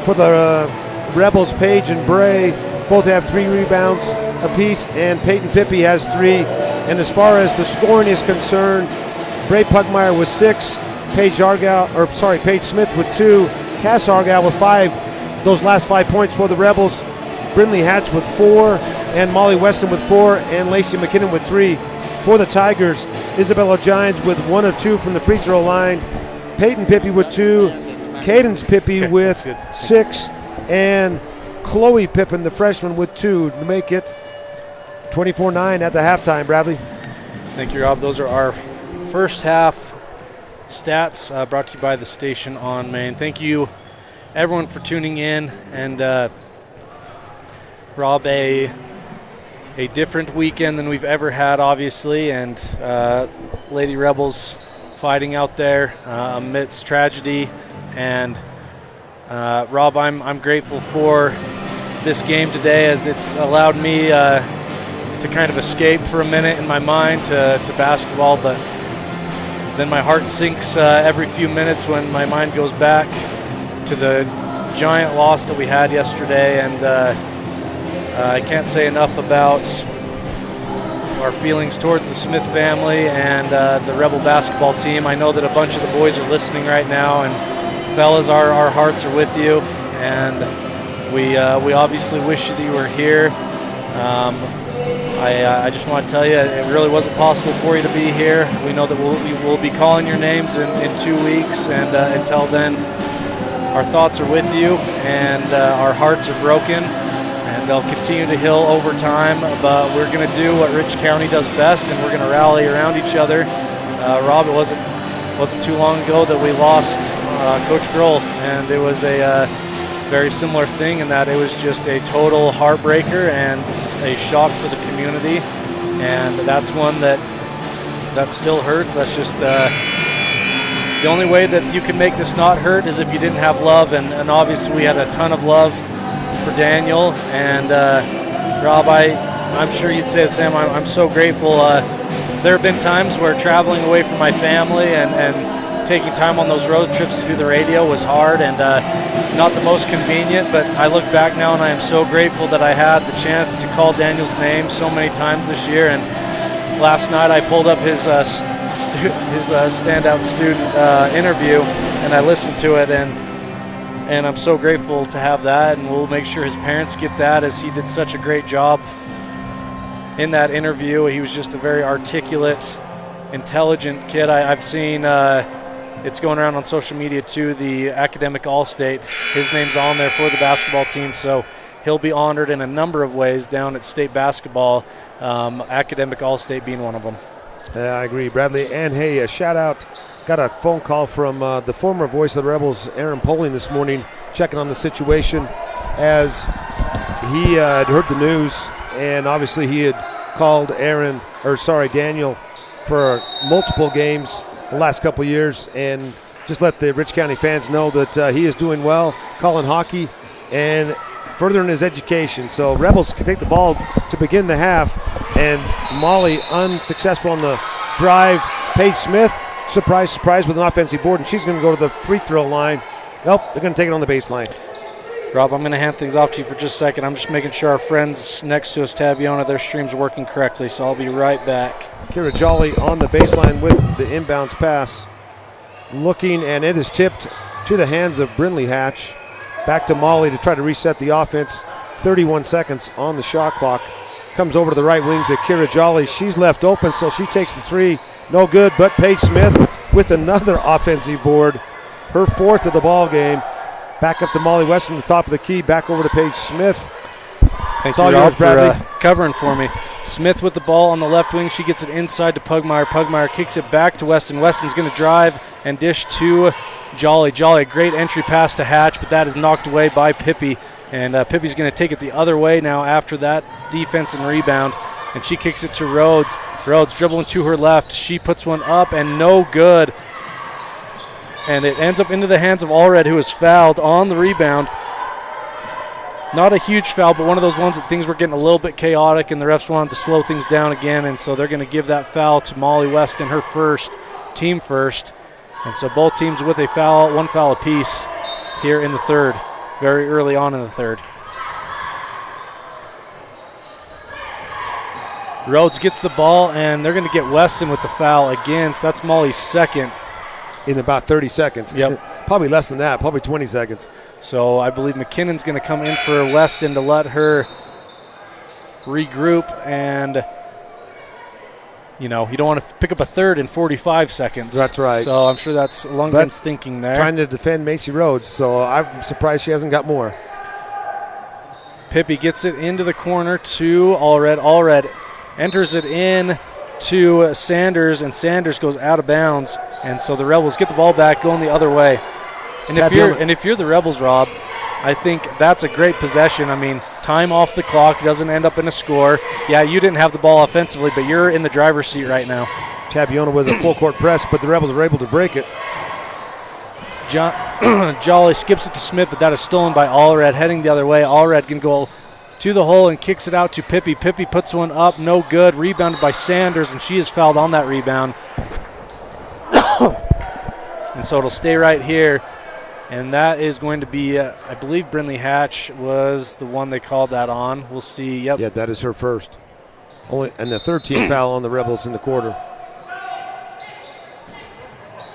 For the Rebels, Page and Bray both have 3 rebounds apiece, and Peyton Pippy has 3. And as far as the scoring is concerned, Bray Pugmire with 6, Paige Smith with 2, Cass Argyle with 5. Those last 5 points for the Rebels. Brindley Hatch with 4, and Molly Weston with 4, and Lacey McKinnon with 3. For the Tigers, Isabella Gines with 1 of 2 from the free throw line, Peyton Pippy with 2, Cadence Pippy with 6, and Chloe Pippin, the freshman, with 2 to make it 24-9 at the halftime. Bradley. Thank you, Rob. Those are our first half stats brought to you by the station on Main. Thank you, everyone, for tuning in. And Rob, a different weekend than we've ever had, obviously, and Lady Rebels fighting out there amidst tragedy, and Rob, I'm grateful for this game today, as it's allowed me to kind of escape for a minute in my mind to basketball, but then my heart sinks every few minutes when my mind goes back to the giant loss that we had yesterday, and I can't say enough about our feelings towards the Smith family and the Rebel basketball team. I know that a bunch of the boys are listening right now, and fellas, our hearts are with you, and we obviously wish that you were here. I just want to tell you, it really wasn't possible for you to be here. We know that we'll be calling your names in 2 weeks, and until then, our thoughts are with you, and our hearts are broken, and they'll continue to heal over time, but we're going to do what Rich County does best, and we're going to rally around each other. Rob, it wasn't too long ago that we lost Coach Grohl, and it was a very similar thing in that it was just a total heartbreaker and a shock for the community, and that's one that still hurts. That's just the only way that you can make this not hurt is if you didn't have love, and obviously we had a ton of love for Daniel, and Rob, I'm sure you'd say the same. I'm so grateful. There have been times where traveling away from my family and taking time on those road trips to do the radio was hard and not the most convenient, but I look back now and I am so grateful that I had the chance to call Daniel's name so many times this year. And last night I pulled up his standout student interview, and I listened to it, and I'm so grateful to have that, and we'll make sure his parents get that, as he did such a great job in that interview. He was just a very articulate, intelligent kid. I've seen it's going around on social media too, the Academic All-State. His name's on there for the basketball team, so he'll be honored in a number of ways down at state basketball, Academic All-State being one of them. Yeah, I agree, Bradley. And hey, a shout out. Got a phone call from the former voice of the Rebels, Aaron Poling, this morning, checking on the situation as he had heard the news, and obviously he had called Daniel for multiple games the last couple of years, and just let the Rich County fans know that he is doing well, calling hockey and furthering his education. So Rebels can take the ball to begin the half, and Molly unsuccessful on the drive. Paige Smith, surprise, surprise, with an offensive board, and she's going to go to the free throw line. Nope, they're going to take it on the baseline. Rob, I'm going to hand things off to you for just a second. I'm just making sure our friends next to us, Tabiona, their stream's working correctly, so I'll be right back. Kira Jolly on the baseline with the inbounds pass. Looking, and it is tipped to the hands of Brindley Hatch. Back to Molly to try to reset the offense. 31 seconds on the shot clock. Comes over to the right wing to Kira Jolly. She's left open, so she takes the three. No good, but Paige Smith with another offensive board. Her fourth of the ball game. Back up to Molly Weston, the top of the key. Back over to Paige Smith. Thank you, Rob, for covering for me. Smith with the ball on the left wing. She gets it inside to Pugmire. Pugmire kicks it back to Weston. Weston's going to drive and dish to Jolly. Jolly, a great entry pass to Hatch, but that is knocked away by Pippi. And Pippi's going to take it the other way now after that defense and rebound. And she kicks it to Rhodes. Rhodes dribbling to her left. She puts one up and no good. And it ends up into the hands of Allred, who is fouled on the rebound. Not a huge foul, but one of those ones that things were getting a little bit chaotic and the refs wanted to slow things down again, and so they're going to give that foul to Molly Weston, her first, team first. And so both teams with a foul, one foul apiece here in the third, very early on in the third. Rhodes gets the ball, and they're going to get Weston with the foul again, so that's Molly's second. In about 30 seconds. Yep. Probably less than that, probably 20 seconds. So I believe McKinnon's going to come in for Weston to let her regroup, and, you know, you don't want to pick up a third in 45 seconds. That's right. So I'm sure that's Lundgren's thinking there. Trying to defend Macy Rhodes, so I'm surprised she hasn't got more. Pippi gets it into the corner to Allred. Allred enters it in to Sanders, and Sanders goes out of bounds, and so the Rebels get the ball back going the other way. And if you're the Rebels, Rob, I think that's a great possession. I mean, time off the clock, doesn't end up in a score. Yeah, you didn't have the ball offensively, but you're in the driver's seat right now. Tabiona with a full court press, but the Rebels are able to break it. Jolly skips it to Smith, but that is stolen by Allred, heading the other way. Allred can go to the hole and kicks it out to Pippi. Pippi puts one up, no good. Rebounded by Sanders, and she is fouled on that rebound. And so it'll stay right here. And that is going to be, I believe Brindley Hatch was the one they called that on. We'll see. Yep. Yeah, that is her first. And the 13th foul on the Rebels in the quarter.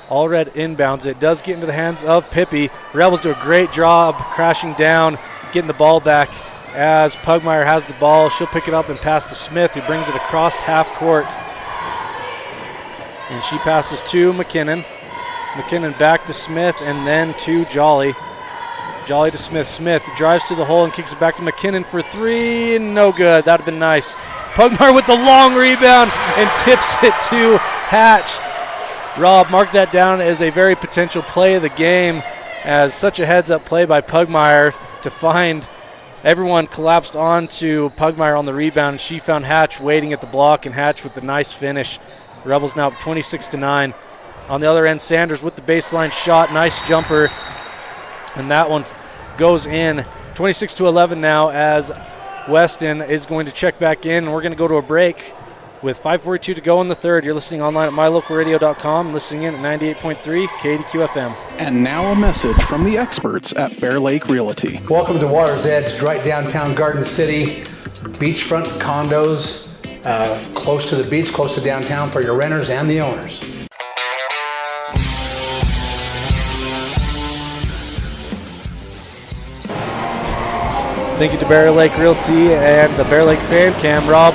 Allred inbounds it. Does get into the hands of Pippi. Rebels do a great job crashing down, getting the ball back. As Pugmire has the ball, she'll pick it up and pass to Smith, who brings it across half court. And she passes to McKinnon. McKinnon back to Smith and then to Jolly. Jolly to Smith. Smith drives to the hole and kicks it back to McKinnon for three. No good. That would have been nice. Pugmire with the long rebound and tips it to Hatch. Rob, mark that down as a very potential play of the game, as such a heads-up play by Pugmire to find everyone collapsed onto Pugmire on the rebound. She found Hatch waiting at the block, and Hatch with the nice finish. Rebels now up 26-9. On the other end, Sanders with the baseline shot. Nice jumper. And that one goes in. 26-11 now, as Weston is going to check back in. We're going to go to a break with 5:42 to go in the third. You're listening online at mylocalradio.com, listening in at 98.3 KDQ FM. And now a message from the experts at Bear Lake Realty. Welcome to Water's Edge, right downtown Garden City. Beachfront condos, close to the beach, close to downtown for your renters and the owners. Thank you to Bear Lake Realty and the Bear Lake Fan Cam. Rob,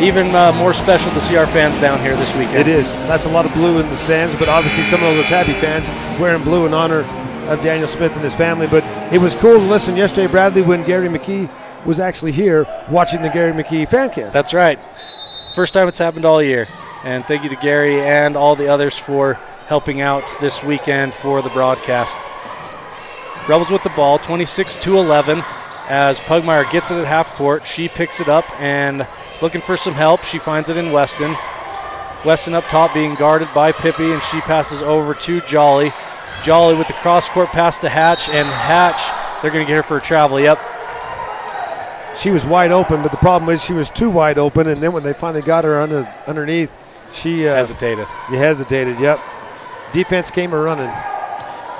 even more special to see our fans down here this weekend. It is. That's a lot of blue in the stands, but obviously some of those are Tabby fans wearing blue in honor of Daniel Smith and his family. But it was cool to listen yesterday, Bradley, when Gary McKee was actually here watching the Gary McKee fan cam. That's right. First time it's happened all year. And thank you to Gary and all the others for helping out this weekend for the broadcast. Rebels with the ball, 26-11. As Pugmire gets it at half court, she picks it up and looking for some help. She finds it in Weston. Weston up top being guarded by Pippi, and she passes over to Jolly. Jolly with the cross-court pass to Hatch, and Hatch, they're going to get her for a travel. Yep. She was wide open, but the problem is she was too wide open, and then when they finally got her underneath, she hesitated. You hesitated, yep. Defense came a-running.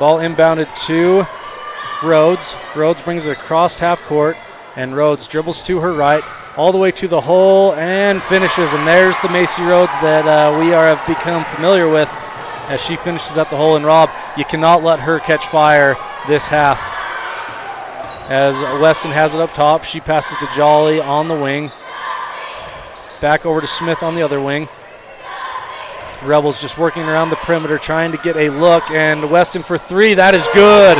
Ball inbounded to Rhodes. Rhodes brings it across half court, and Rhodes dribbles to her right, all the way to the hole, and finishes. And there's the Macy Rhodes that we have become familiar with as she finishes at the hole. And Rob, you cannot let her catch fire this half. As Weston has it up top, she passes to Jolly on the wing. Back over to Smith on the other wing. Rebels just working around the perimeter, trying to get a look, and Weston for three. That is good.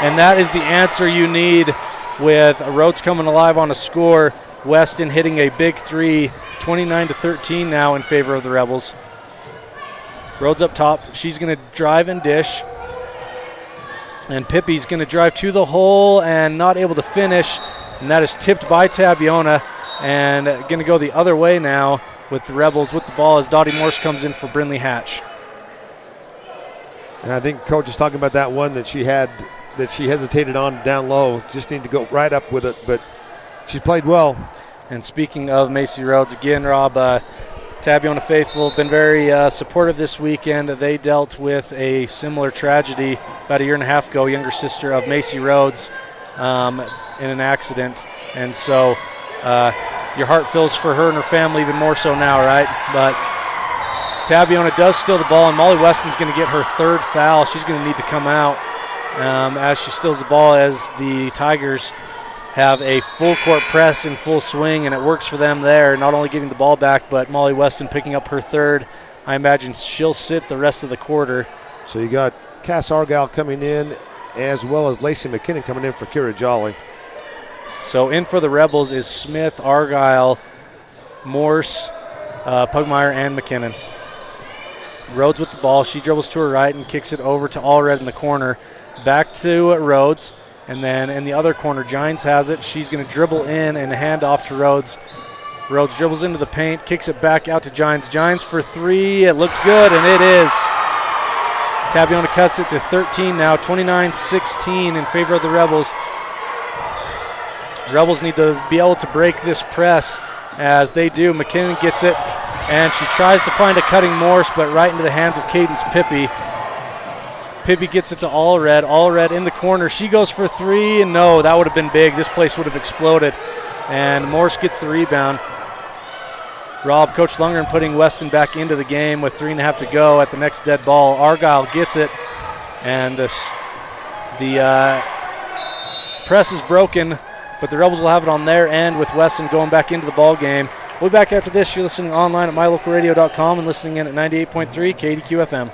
And that is the answer you need with Rhodes coming alive on a score. Weston hitting a big three, 29-13 now in favor of the Rebels. Rhodes up top. She's going to drive and dish. And Pippi's going to drive to the hole and not able to finish. And that is tipped by Tabiona. And going to go the other way now with the Rebels with the ball as Dottie Morse comes in for Brindley Hatch. And I think Coach is talking about that one that she had, that she hesitated on down low. Just need to go right up with it, but she played well. And speaking of Macy Rhodes, again, Rob, Tabiona faithful have been very supportive this weekend. They dealt with a similar tragedy about a year and a half ago, younger sister of Macy Rhodes in an accident. And so your heart fills for her and her family even more so now, right? But Tabiona does steal the ball, and Molly Weston's going to get her third foul. She's going to need to come out as she steals the ball, as the Tigers have a full court press in full swing, and it works for them there, not only getting the ball back, but Molly Weston picking up her third. I imagine she'll sit the rest of the quarter. So you got Cass Argyle coming in, as well as Lacey McKinnon coming in for Kira Jolly. So in for the Rebels is Smith, Argyle, Morse, Pugmire, and McKinnon. Rhodes with the ball. She dribbles to her right and kicks it over to Allred in the corner. Back to Rhodes. And then in the other corner, Gines has it. She's going to dribble in and hand off to Rhodes. Rhodes dribbles into the paint, kicks it back out to Gines. Gines for three. It looked good, and it is. Tabiona cuts it to 13 now, 29-16 in favor of the Rebels. Rebels need to be able to break this press as they do. McKinnon gets it, and she tries to find a cutting Morse, but right into the hands of Cadence Pippi. Pippi gets it to Allred. Allred in the corner. She goes for three, and no, that would have been big. This place would have exploded. And Morse gets the rebound. Coach Lundgren putting Weston back into the game with 3.5 to go at the next dead ball. Argyle gets it, and the press is broken, but the Rebels will have it on their end with Weston going back into the ball game. We'll be back after this. You're listening online at mylocalradio.com and listening in at 98.3 KDQ FM.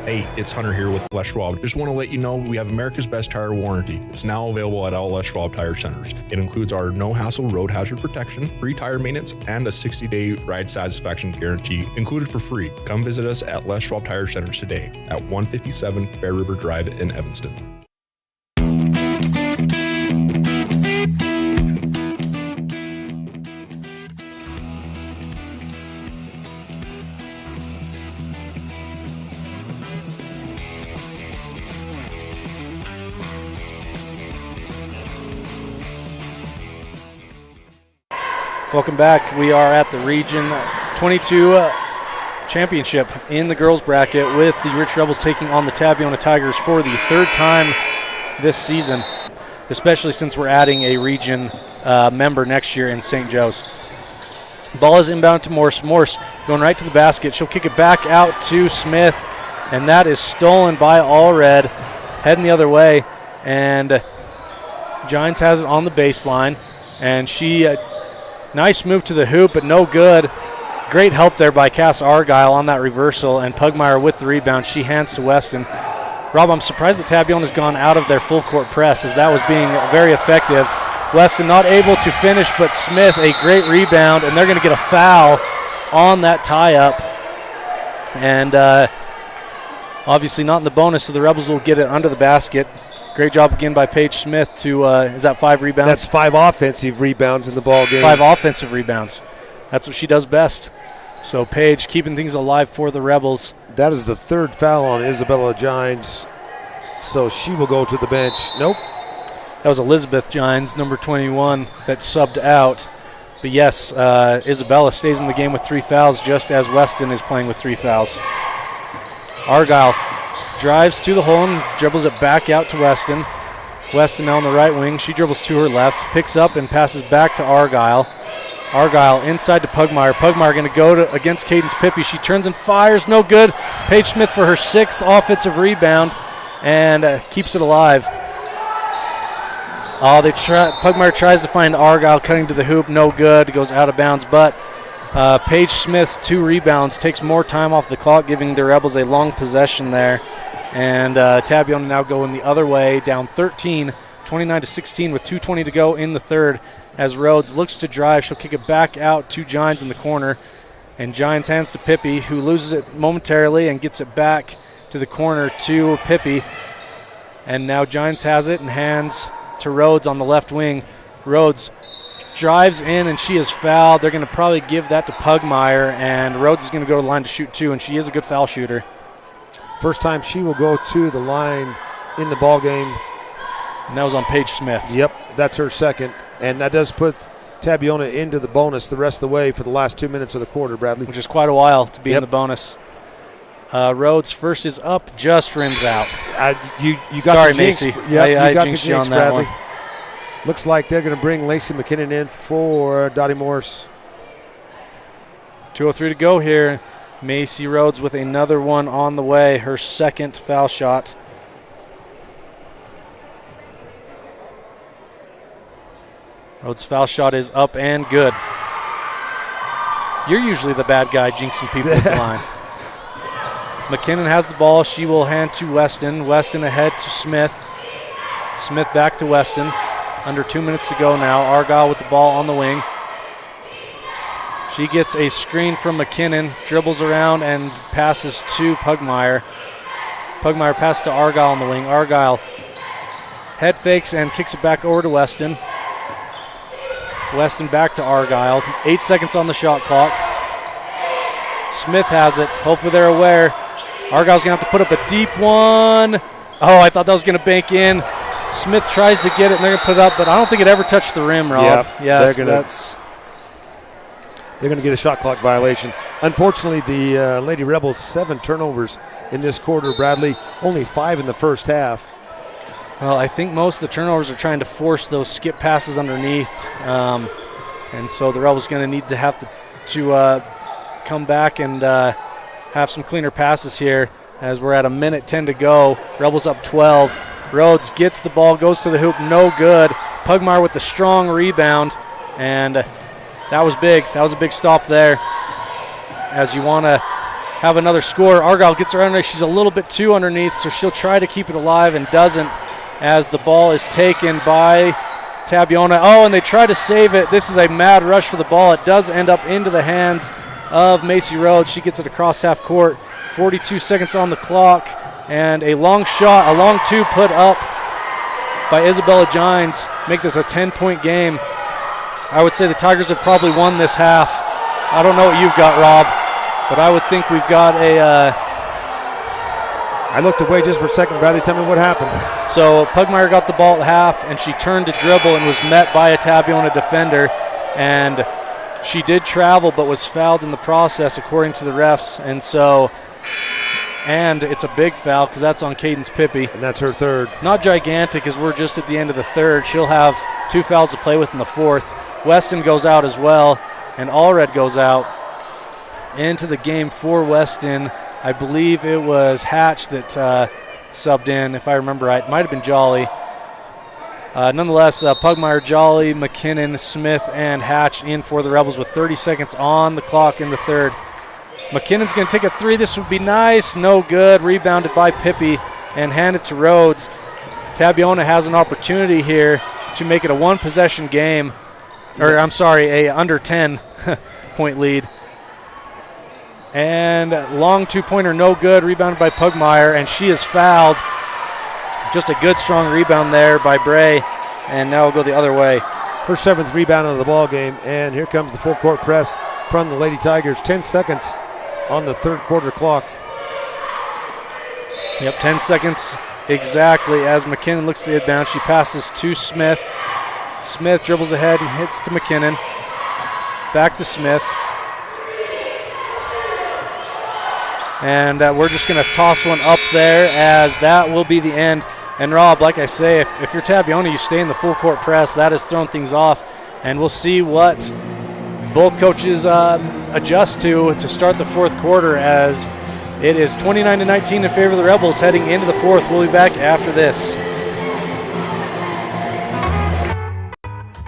Hey, it's Hunter here with Les Schwab. Just want to let you know we have America's Best Tire Warranty. It's now available at all Les Schwab Tire Centers. It includes our no-hassle road hazard protection, free tire maintenance, and a 60-day ride satisfaction guarantee included for free. Come visit us at Les Schwab Tire Centers today at 157 Bear River Drive in Evanston. Welcome back. We are at the Region 22 Championship in the girls bracket with the Rich Rebels taking on the Tabiona Tigers for the third time this season, especially since we're adding a Region member next year in St. Joe's. Ball is inbound to Morse. Morse going right to the basket. She'll kick it back out to Smith, and that is stolen by Allred, heading the other way. And Giants has it on the baseline, and she... nice move to the hoop, but no good. Great help there by Cass Argyle on that reversal, and Pugmire with the rebound. She hands to Weston. Rob, I'm surprised that Tabiona has gone out of their full court press, as that was being very effective. Weston not able to finish, but Smith a great rebound, and they're going to get a foul on that tie-up. And obviously not in the bonus, so the Rebels will get it under the basket. Great job again by Paige Smith to, is that 5 rebounds? That's 5 offensive rebounds in the ball game. 5 offensive rebounds. That's what she does best. So Paige keeping things alive for the Rebels. That is the third foul on Isabella Gines, so she will go to the bench. Nope. That was Elizabeth Gines, number 21, that subbed out. But yes, Isabella stays in the game with 3 fouls, just as Weston is playing with 3 fouls. Argyle drives to the hole and dribbles it back out to Weston. Weston now on the right wing. She dribbles to her left, picks up and passes back to Argyle. Argyle inside to Pugmire. Pugmire going to go against Cadence Pippi. She turns and fires, no good. Paige Smith for her 6th offensive rebound and keeps it alive. Pugmire tries to find Argyle cutting to the hoop, no good. Goes out of bounds, but Paige Smith's 2 rebounds takes more time off the clock, giving the Rebels a long possession there. And Tabiona now going the other way, down 13, 29-16 with 2:20 to go in the third. As Rhodes looks to drive, she'll kick it back out to Gines in the corner. And Gines hands to Pippi, who loses it momentarily and gets it back to the corner to Pippi. And now Gines has it and hands to Rhodes on the left wing. Rhodes drives in and she is fouled. They're going to probably give that to Pugmire, and Rhodes is going to go to the line to shoot 2, and she is a good foul shooter. First time she will go to the line in the ball game. And that was on Paige Smith. Yep, that's her 2nd. And that does put Tabiona into the bonus the rest of the way for the last 2 minutes of the quarter, Bradley. Which is quite a while to be in the bonus. Rhodes first is up, just rims out. You got Sorry, the jinx. Macy. Yep, I you got the jinxed you jinx, on that Bradley. one. Looks like they're going to bring Lacey McKinnon in for Dottie Morse. 2:03 to go here. Macy Rhodes with another one on the way, her 2nd foul shot. Rhodes' foul shot is up and good. You're usually the bad guy jinxing people at the line. McKinnon has the ball. She will hand to Weston. Weston ahead to Smith. Smith back to Weston. Under 2 minutes to go now. Argyle with the ball on the wing. She gets a screen from McKinnon, dribbles around and passes to Pugmire. Pugmire passes to Argyle on the wing. Argyle head fakes and kicks it back over to Weston. Weston back to Argyle. 8 seconds on the shot clock. Smith has it. Hopefully they're aware. Argyle's going to have to put up a deep one. Oh, I thought that was going to bank in. Smith tries to get it, and they're going to put it up, but I don't think it ever touched the rim, Rob. Yep. Yes, they're going to get a shot clock violation. Unfortunately, the Lady Rebels 7 turnovers in this quarter, Bradley. Only 5 in the first half. Well, I think most of the turnovers are trying to force those skip passes underneath. And so the Rebels going to need to have to come back and have some cleaner passes here as we're at 1:10 to go. Rebels up 12. Rhodes gets the ball, goes to the hoop, no good. Pugmire with the strong rebound, and that was big. That was a big stop there as you want to have another score. Argyle gets her under. She's a little bit too underneath, so she'll try to keep it alive and doesn't as the ball is taken by Tabiona. Oh, and they try to save it. This is a mad rush for the ball. It does end up into the hands of Macy Rhodes. She gets it across half court. 42 seconds on the clock. And a long shot, a long two put up by Isabella Gines. Make this a 10-point game. I would say the Tigers have probably won this half. I don't know what you've got, Rob, but I would think we've got a... I looked away just for a second. Bradley, tell me what happened. So Pugmire got the ball at half, and she turned to dribble and was met by a Tabiona defender. And she did travel but was fouled in the process, according to the refs. And it's a big foul because that's on Cadence Pippi. And that's her third. Not gigantic as we're just at the end of the third. She'll have 2 fouls to play with in the fourth. Weston goes out as well, and Allred goes out into the game for Weston. I believe it was Hatch that subbed in, if I remember right. Might have been Jolly. Nonetheless, Pugmire, Jolly, McKinnon, Smith, and Hatch in for the Rebels with 30 seconds on the clock in the third. McKinnon's going to take a 3. This would be nice. No good. Rebounded by Pippi and handed to Rhodes. Tabiona has an opportunity here to make it a 1-possession game. Or, I'm sorry, a under 10-point lead. And long 2-pointer, no good. Rebounded by Pugmire, and she is fouled. Just a good, strong rebound there by Bray. And now we'll go the other way. Her 7th rebound of the ball game. And here comes the full court press from the Lady Tigers. 10 seconds on the third quarter clock. Yep, 10 seconds exactly as McKinnon looks to the inbound. She passes to Smith. Smith dribbles ahead and hits to McKinnon. Back to Smith. And we're just going to toss one up there as that will be the end. And Rob, like I say, if you're Tabiona, you stay in the full court press. That has thrown things off. And we'll see what both coaches adjust to start the fourth quarter, as it is 29-19 in favor of the Rebels heading into the fourth. We'll be back after this.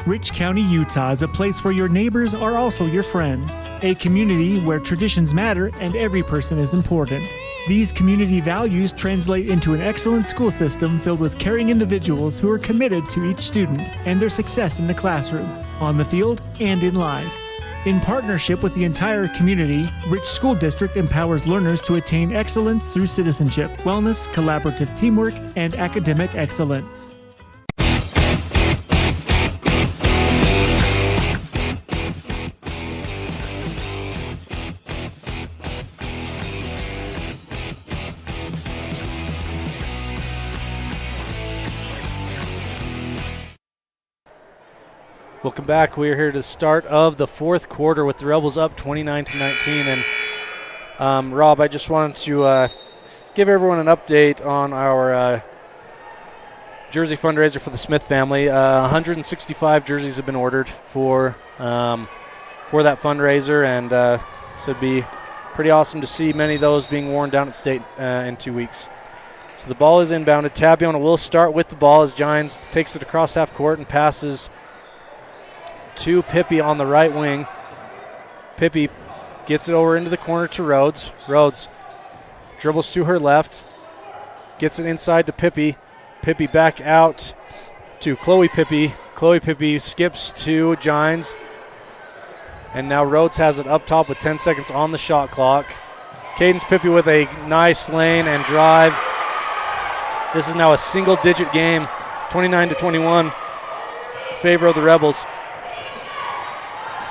Rich County, Utah is a place where your neighbors are also your friends. A community where traditions matter and every person is important. These community values translate into an excellent school system filled with caring individuals who are committed to each student and their success in the classroom, on the field, and in life. In partnership with the entire community, Rich School District empowers learners to attain excellence through citizenship, wellness, collaborative teamwork, and academic excellence. Welcome back. We are here to the start of the fourth quarter with the Rebels up 29-19. And Rob, I just wanted to give everyone an update on our jersey fundraiser for the Smith family. 165 jerseys have been ordered for that fundraiser, and so it'd be pretty awesome to see many of those being worn down at State in 2 weeks. So the ball is inbounded. Tabiona will start with the ball as Gines takes it across half court and passes to Pippi on the right wing. Pippi gets it over into the corner to Rhodes. Rhodes dribbles to her left, gets it inside to Pippi. Pippi back out to Chloe Pippi. Chloe Pippi skips to Gines. And now Rhodes has it up top with 10 seconds on the shot clock. Cadence Pippi with a nice lane and drive. This is now a single-digit game, 29-21 in favor of the Rebels.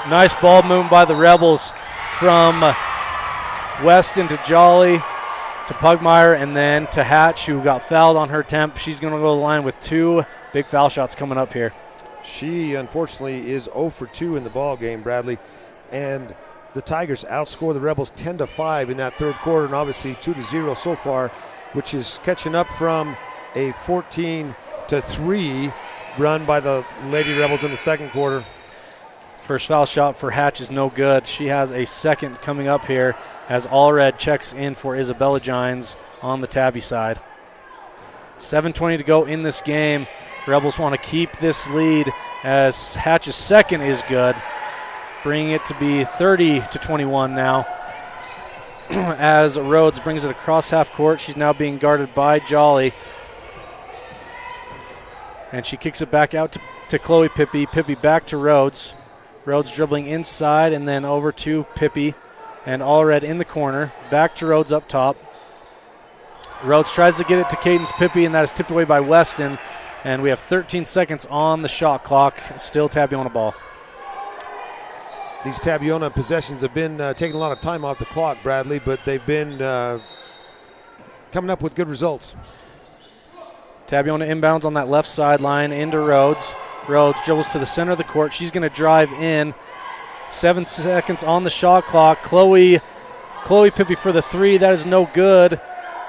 Nice ball movement by the Rebels from Weston to Jolly to Pugmire and then to Hatch, who got fouled on her attempt. She's going to go to the line with 2 big foul shots coming up here. She, unfortunately, is 0 for 2 in the ball game, Bradley. And the Tigers outscore the Rebels 10-5 in that third quarter, and obviously 2-0 so far, which is catching up from a 14-3 run by the Lady Rebels in the second quarter. First foul shot for Hatch is no good. She has a second coming up here as Allred checks in for Isabella Gines on the Tabby side. 7:20 to go in this game. Rebels want to keep this lead as Hatch's second is good, bringing it to be 30-21 now. As Rhodes brings it across half court, she's now being guarded by Jolly. And she kicks it back out to Chloe Pippi. Pippi back to Rhodes. Rhodes dribbling inside and then over to Pippi. And Allred in the corner. Back to Rhodes up top. Rhodes tries to get it to Cadence Pippi, and that is tipped away by Weston. And we have 13 seconds on the shot clock. Still Tabiona ball. These Tabiona possessions have been taking a lot of time off the clock, Bradley, but they've been coming up with good results. Tabiona inbounds on that left sideline into Rhodes. Rhodes dribbles to the center of the court. She's going to drive in. 7 seconds on the shot clock. Chloe Pippi for the 3. That is no good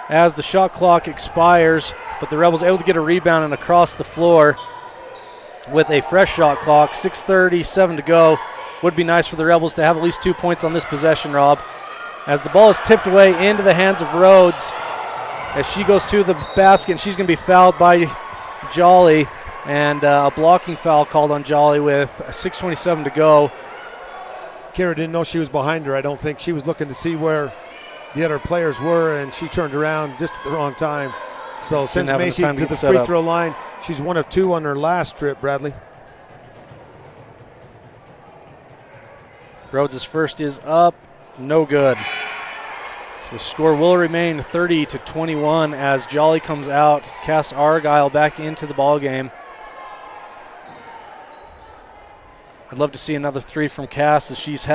as the shot clock expires, but the Rebels able to get a rebound and across the floor with a fresh shot clock. 6:37 to go. Would be nice for the Rebels to have at least 2 points on this possession, Rob. As the ball is tipped away into the hands of Rhodes, as she goes to the basket, and she's going to be fouled by Jolly, and a blocking foul called on Jolly with 6:27 to go. Kara didn't know she was behind her. I don't think she was looking to see where the other players were, and she turned around just at the wrong time. So sends Macy to the free throw line. She's 1 of 2 on her last trip, Bradley. Rhodes' first is up, no good. So the score will remain 30-21 as Jolly comes out. Cass Argyle back into the ball game. I'd love to see another 3 from Cass as she's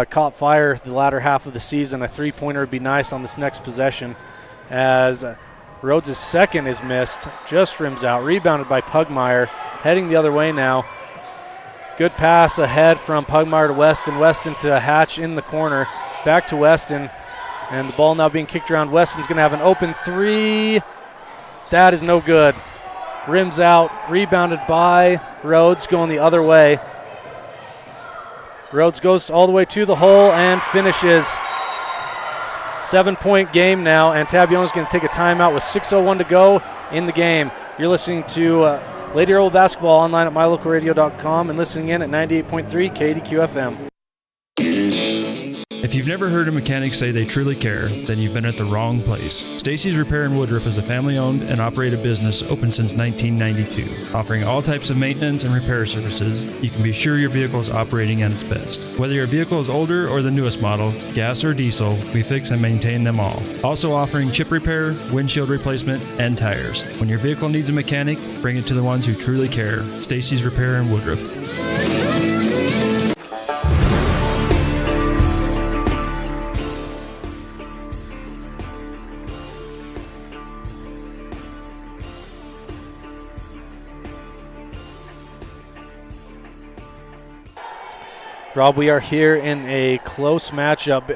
caught fire the latter half of the season. A 3-pointer would be nice on this next possession as Rhodes' second is missed, just rims out, rebounded by Pugmire, heading the other way now. Good pass ahead from Pugmire to Weston. Weston to Hatch in the corner. Back to Weston. And the ball now being kicked around. Weston's going to have an open 3. That is no good. Rims out. Rebounded by Rhodes going the other way. Rhodes goes all the way to the hole and finishes. 7-point game now. And Tabiona's going to take a timeout with 6:01 to go in the game. You're listening to Lady Rebel Basketball online at mylocalradio.com and listening in at 98.3 KDQ-FM. If you've never heard a mechanic say they truly care, then you've been at the wrong place. Stacy's Repair in Woodruff is a family-owned and operated business open since 1992. Offering all types of maintenance and repair services, you can be sure your vehicle is operating at its best. Whether your vehicle is older or the newest model, gas or diesel, we fix and maintain them all. Also offering chip repair, windshield replacement, and tires. When your vehicle needs a mechanic, bring it to the ones who truly care. Stacy's Repair in Woodruff. Rob, we are here in a close matchup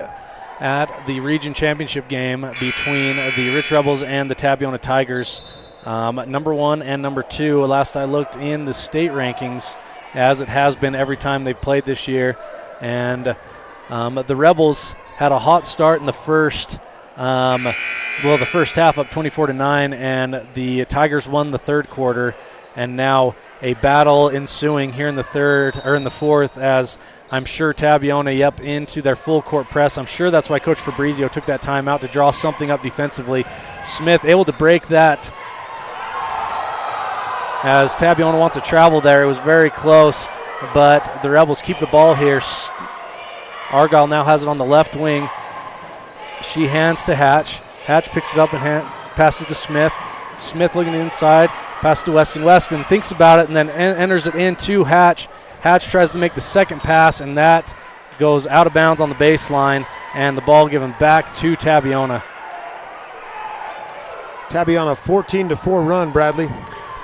at the region championship game between the Rich Rebels and the Tabiona Tigers. Number 1 and number 2, last I looked in the state rankings, as it has been every time they've played this year. And the Rebels had a hot start in the first the first half up 24-9, and the Tigers won the third quarter. And now a battle ensuing here in the fourth, as I'm sure Tabiona, into their full court press. I'm sure that's why Coach Fabrizio took that time out to draw something up defensively. Smith able to break that as Tabiona wants to travel there. It was very close, but the Rebels keep the ball here. Argyle now has it on the left wing. She hands to Hatch. Hatch picks it up and passes to Smith. Smith looking inside. Pass to Weston. Weston thinks about it and then enters it into Hatch. Hatch tries to make the second pass, and that goes out of bounds on the baseline. and the ball given back to Tabiona. Tabiona 14-4 run, Bradley.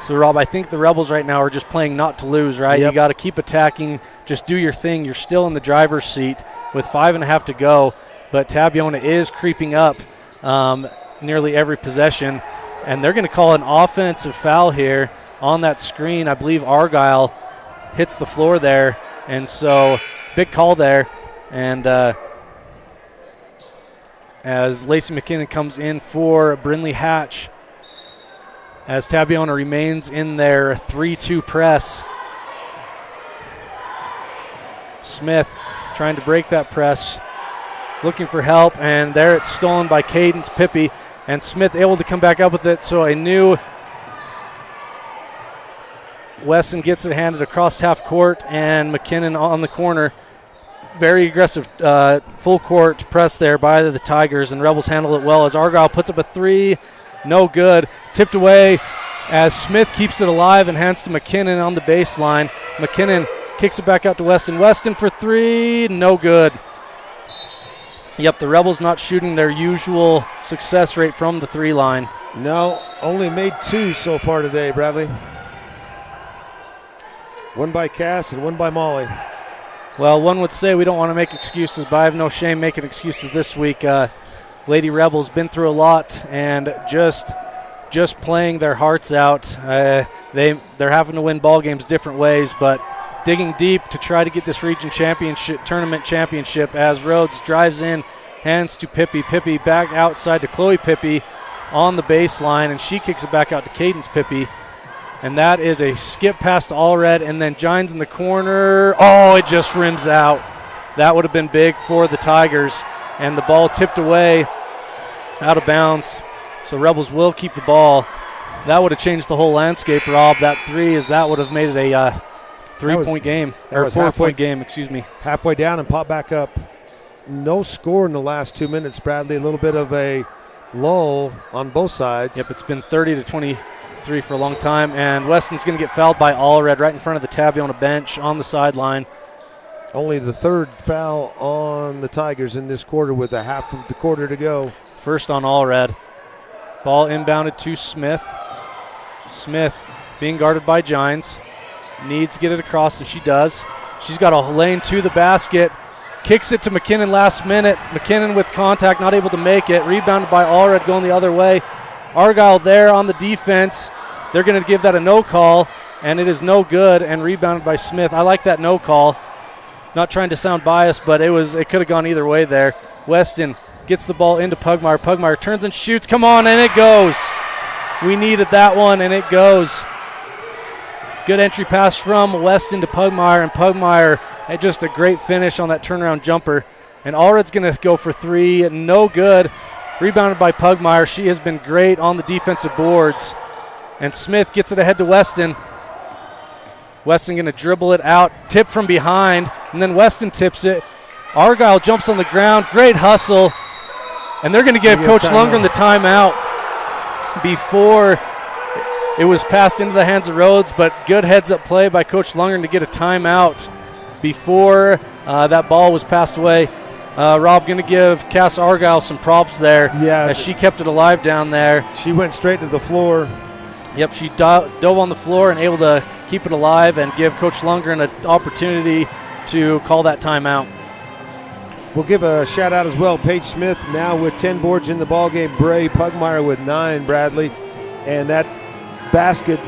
So, Rob, I think the Rebels right now are just playing not to lose, right? Yep. You got to keep attacking, just do your thing. You're still in the driver's seat with 5.5 to go, but Tabiona is creeping up nearly every possession, and they're going to call an offensive foul here on that screen. I believe Argyle hits the floor there, and so big call there. And as Lacey McKinnon comes in for Brindley Hatch, as Tabiona remains in their 3-2 press. Smith trying to break that press, looking for help, and there it's stolen by Cadence Pippi, and Smith able to come back up with it, so I knew Weston gets it handed across half court, and McKinnon on the corner. Very aggressive full court press there by the Tigers, and Rebels handle it well as Argyle puts up a three. No good. Tipped away as Smith keeps it alive and hands to McKinnon on the baseline. McKinnon kicks it back out to Weston. Weston for three. No good. Yep, the Rebels not shooting their usual success rate from the three line. No, only made 2 so far today, Bradley. One by Cass and one by Molly. Well, one would say we don't want to make excuses, but I have no shame making excuses this week. Lady Rebels been through a lot and just playing their hearts out. They're having to win ball games different ways, but digging deep to try to get this region championship, tournament championship, as Rhodes drives in, hands to Pippi. Pippi back outside to Chloe Pippi on the baseline, and she kicks it back out to Cadence Pippi. And that is a skip past Allred, and then Gines in the corner. Oh, it just rims out. That would have been big for the Tigers. And the ball tipped away out of bounds. So Rebels will keep the ball. That would have changed the whole landscape, Rob. That three, as that would have made it a 3-point game, or a 4-point game, excuse me. Halfway down and pop back up. No score in the last 2 minutes, Bradley. A little bit of a lull on both sides. Yep, it's been 30-23 for a long time. And Weston's going to get fouled by Allred right in front of the Tabiona bench on the sideline. Only the third foul on the Tigers in this quarter with a half of the quarter to go. First on Allred. Ball inbounded to Smith. Smith being guarded by Gines. Needs to get it across, and she does. She's got a lane to the basket. Kicks it to McKinnon last minute. McKinnon with contact, not able to make it. Rebounded by Allred going the other way. Argyle there on the defense. They're going to give that a no call, and it is no good, and rebounded by Smith. I like that no call. Not trying to sound biased, but it could have gone either way there. Weston gets the ball into Pugmire. Pugmire turns and shoots. Come on, and it goes. We needed that one, and it goes. Good entry pass from Weston to Pugmire, and Pugmire had just a great finish on that turnaround jumper. And Allred's going to go for three. No good. Rebounded by Pugmire. She has been great on the defensive boards. And Smith gets it ahead to Weston. Weston going to dribble it out, tip from behind, and then Weston tips it. Argyle jumps on the ground, great hustle, and they're going to give Coach Lundgren the timeout before it was passed into the hands of Rhodes, but good heads-up play by Coach Lundgren to get a timeout before that ball was passed away. Rob, going to give Cass Argyle some props there as she kept it alive down there. She went straight to the floor. Yep, she dove on the floor and able to keep it alive and give Coach Lundgren an opportunity to call that timeout. We'll give a shout out as well. Paige Smith now with 10 boards in the ballgame. Bray Pugmire with 9, Bradley. And that basket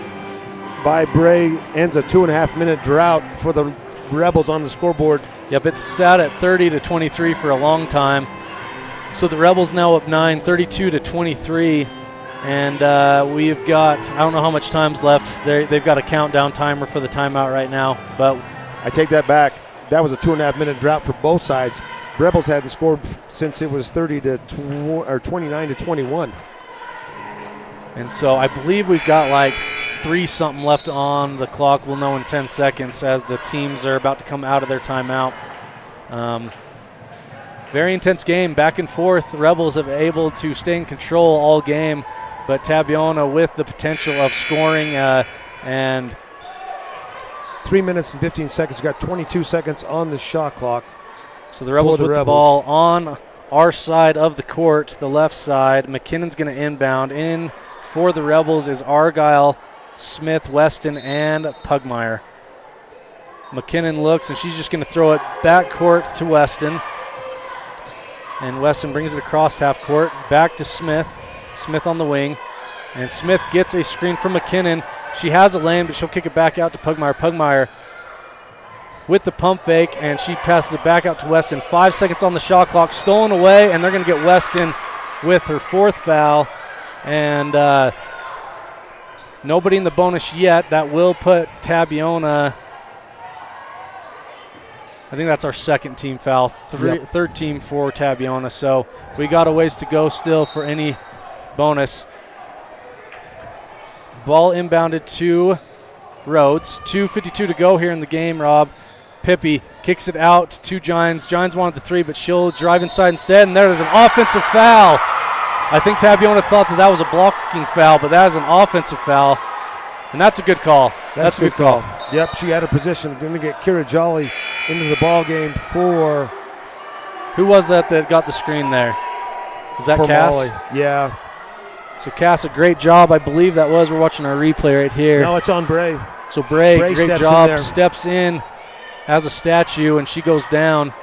by Bray ends a 2.5-minute drought for the Rebels on the scoreboard. Yep, it's sat at 30-23 for a long time. So the Rebels now up 9, 32-23. And we've got, I don't know how much time's left. They've got a countdown timer for the timeout right now. But I take that back. That was a 2.5-minute drought for both sides. Rebels hadn't scored since it was 29-21. And so I believe we've got like 3-something left on the clock. We'll know in 10 seconds as the teams are about to come out of their timeout. Very intense game, back and forth. The Rebels have been able to stay in control all game, but Tabiona with the potential of scoring and 3 minutes and 15 seconds. You got 22 seconds on the shot clock. So the Rebels with the ball on our side of the court, the left side. McKinnon's going to inbound. In for the Rebels is Argyle, Smith, Weston, and Pugmire. McKinnon looks, and she's just going to throw it back court to Weston. And Weston brings it across half court, back to Smith. Smith on the wing. And Smith gets a screen from McKinnon. She has a lane, but she'll kick it back out to Pugmire. Pugmire with the pump fake, and she passes it back out to Weston. 5 seconds on the shot clock, stolen away, and they're going to get Weston with her 4th foul. And nobody in the bonus yet. That will put Tabiona. I think that's our 2nd team foul, 3rd team for Tabiona. So we got a ways to go still for any bonus. Ball inbounded to Rhodes. 2:52 to go here in the game, Rob. Pippi kicks it out to Gines. Gines wanted the 3, but she'll drive inside instead, and there's an offensive foul. I think Tabiona thought that was a blocking foul, but that is an offensive foul, and that's a good call. That's a good call. Yep, she had her position. Going to get Kira Jolly into the ball game for. Who was that got the screen there? Was that Cass? Molly. Yeah. So Cass, a great job. I believe that was. We're watching our replay right here. No, it's on Bray. So Bray great job. Steps in as a statue, and she goes down.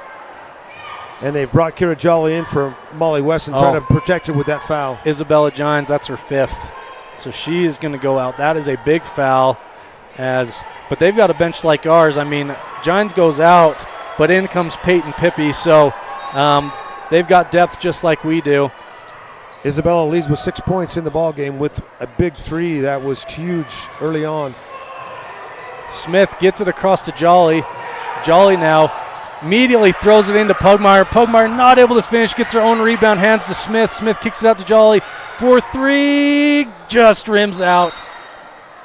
And they brought Kira Jolly in for Molly Weston, trying to protect her with that foul. Isabella Gines, that's her 5th. So she is going to go out. That is a big foul. But they've got a bench like ours. I mean, Gines goes out, but in comes Peyton Pippi. So they've got depth just like we do. Isabella leads with 6 points in the ball game with a big 3 that was huge early on. Smith gets it across to Jolly. Jolly now immediately throws it into Pugmire. Pugmire not able to finish, gets her own rebound, hands to Smith. Smith kicks it out to Jolly for 3, just rims out.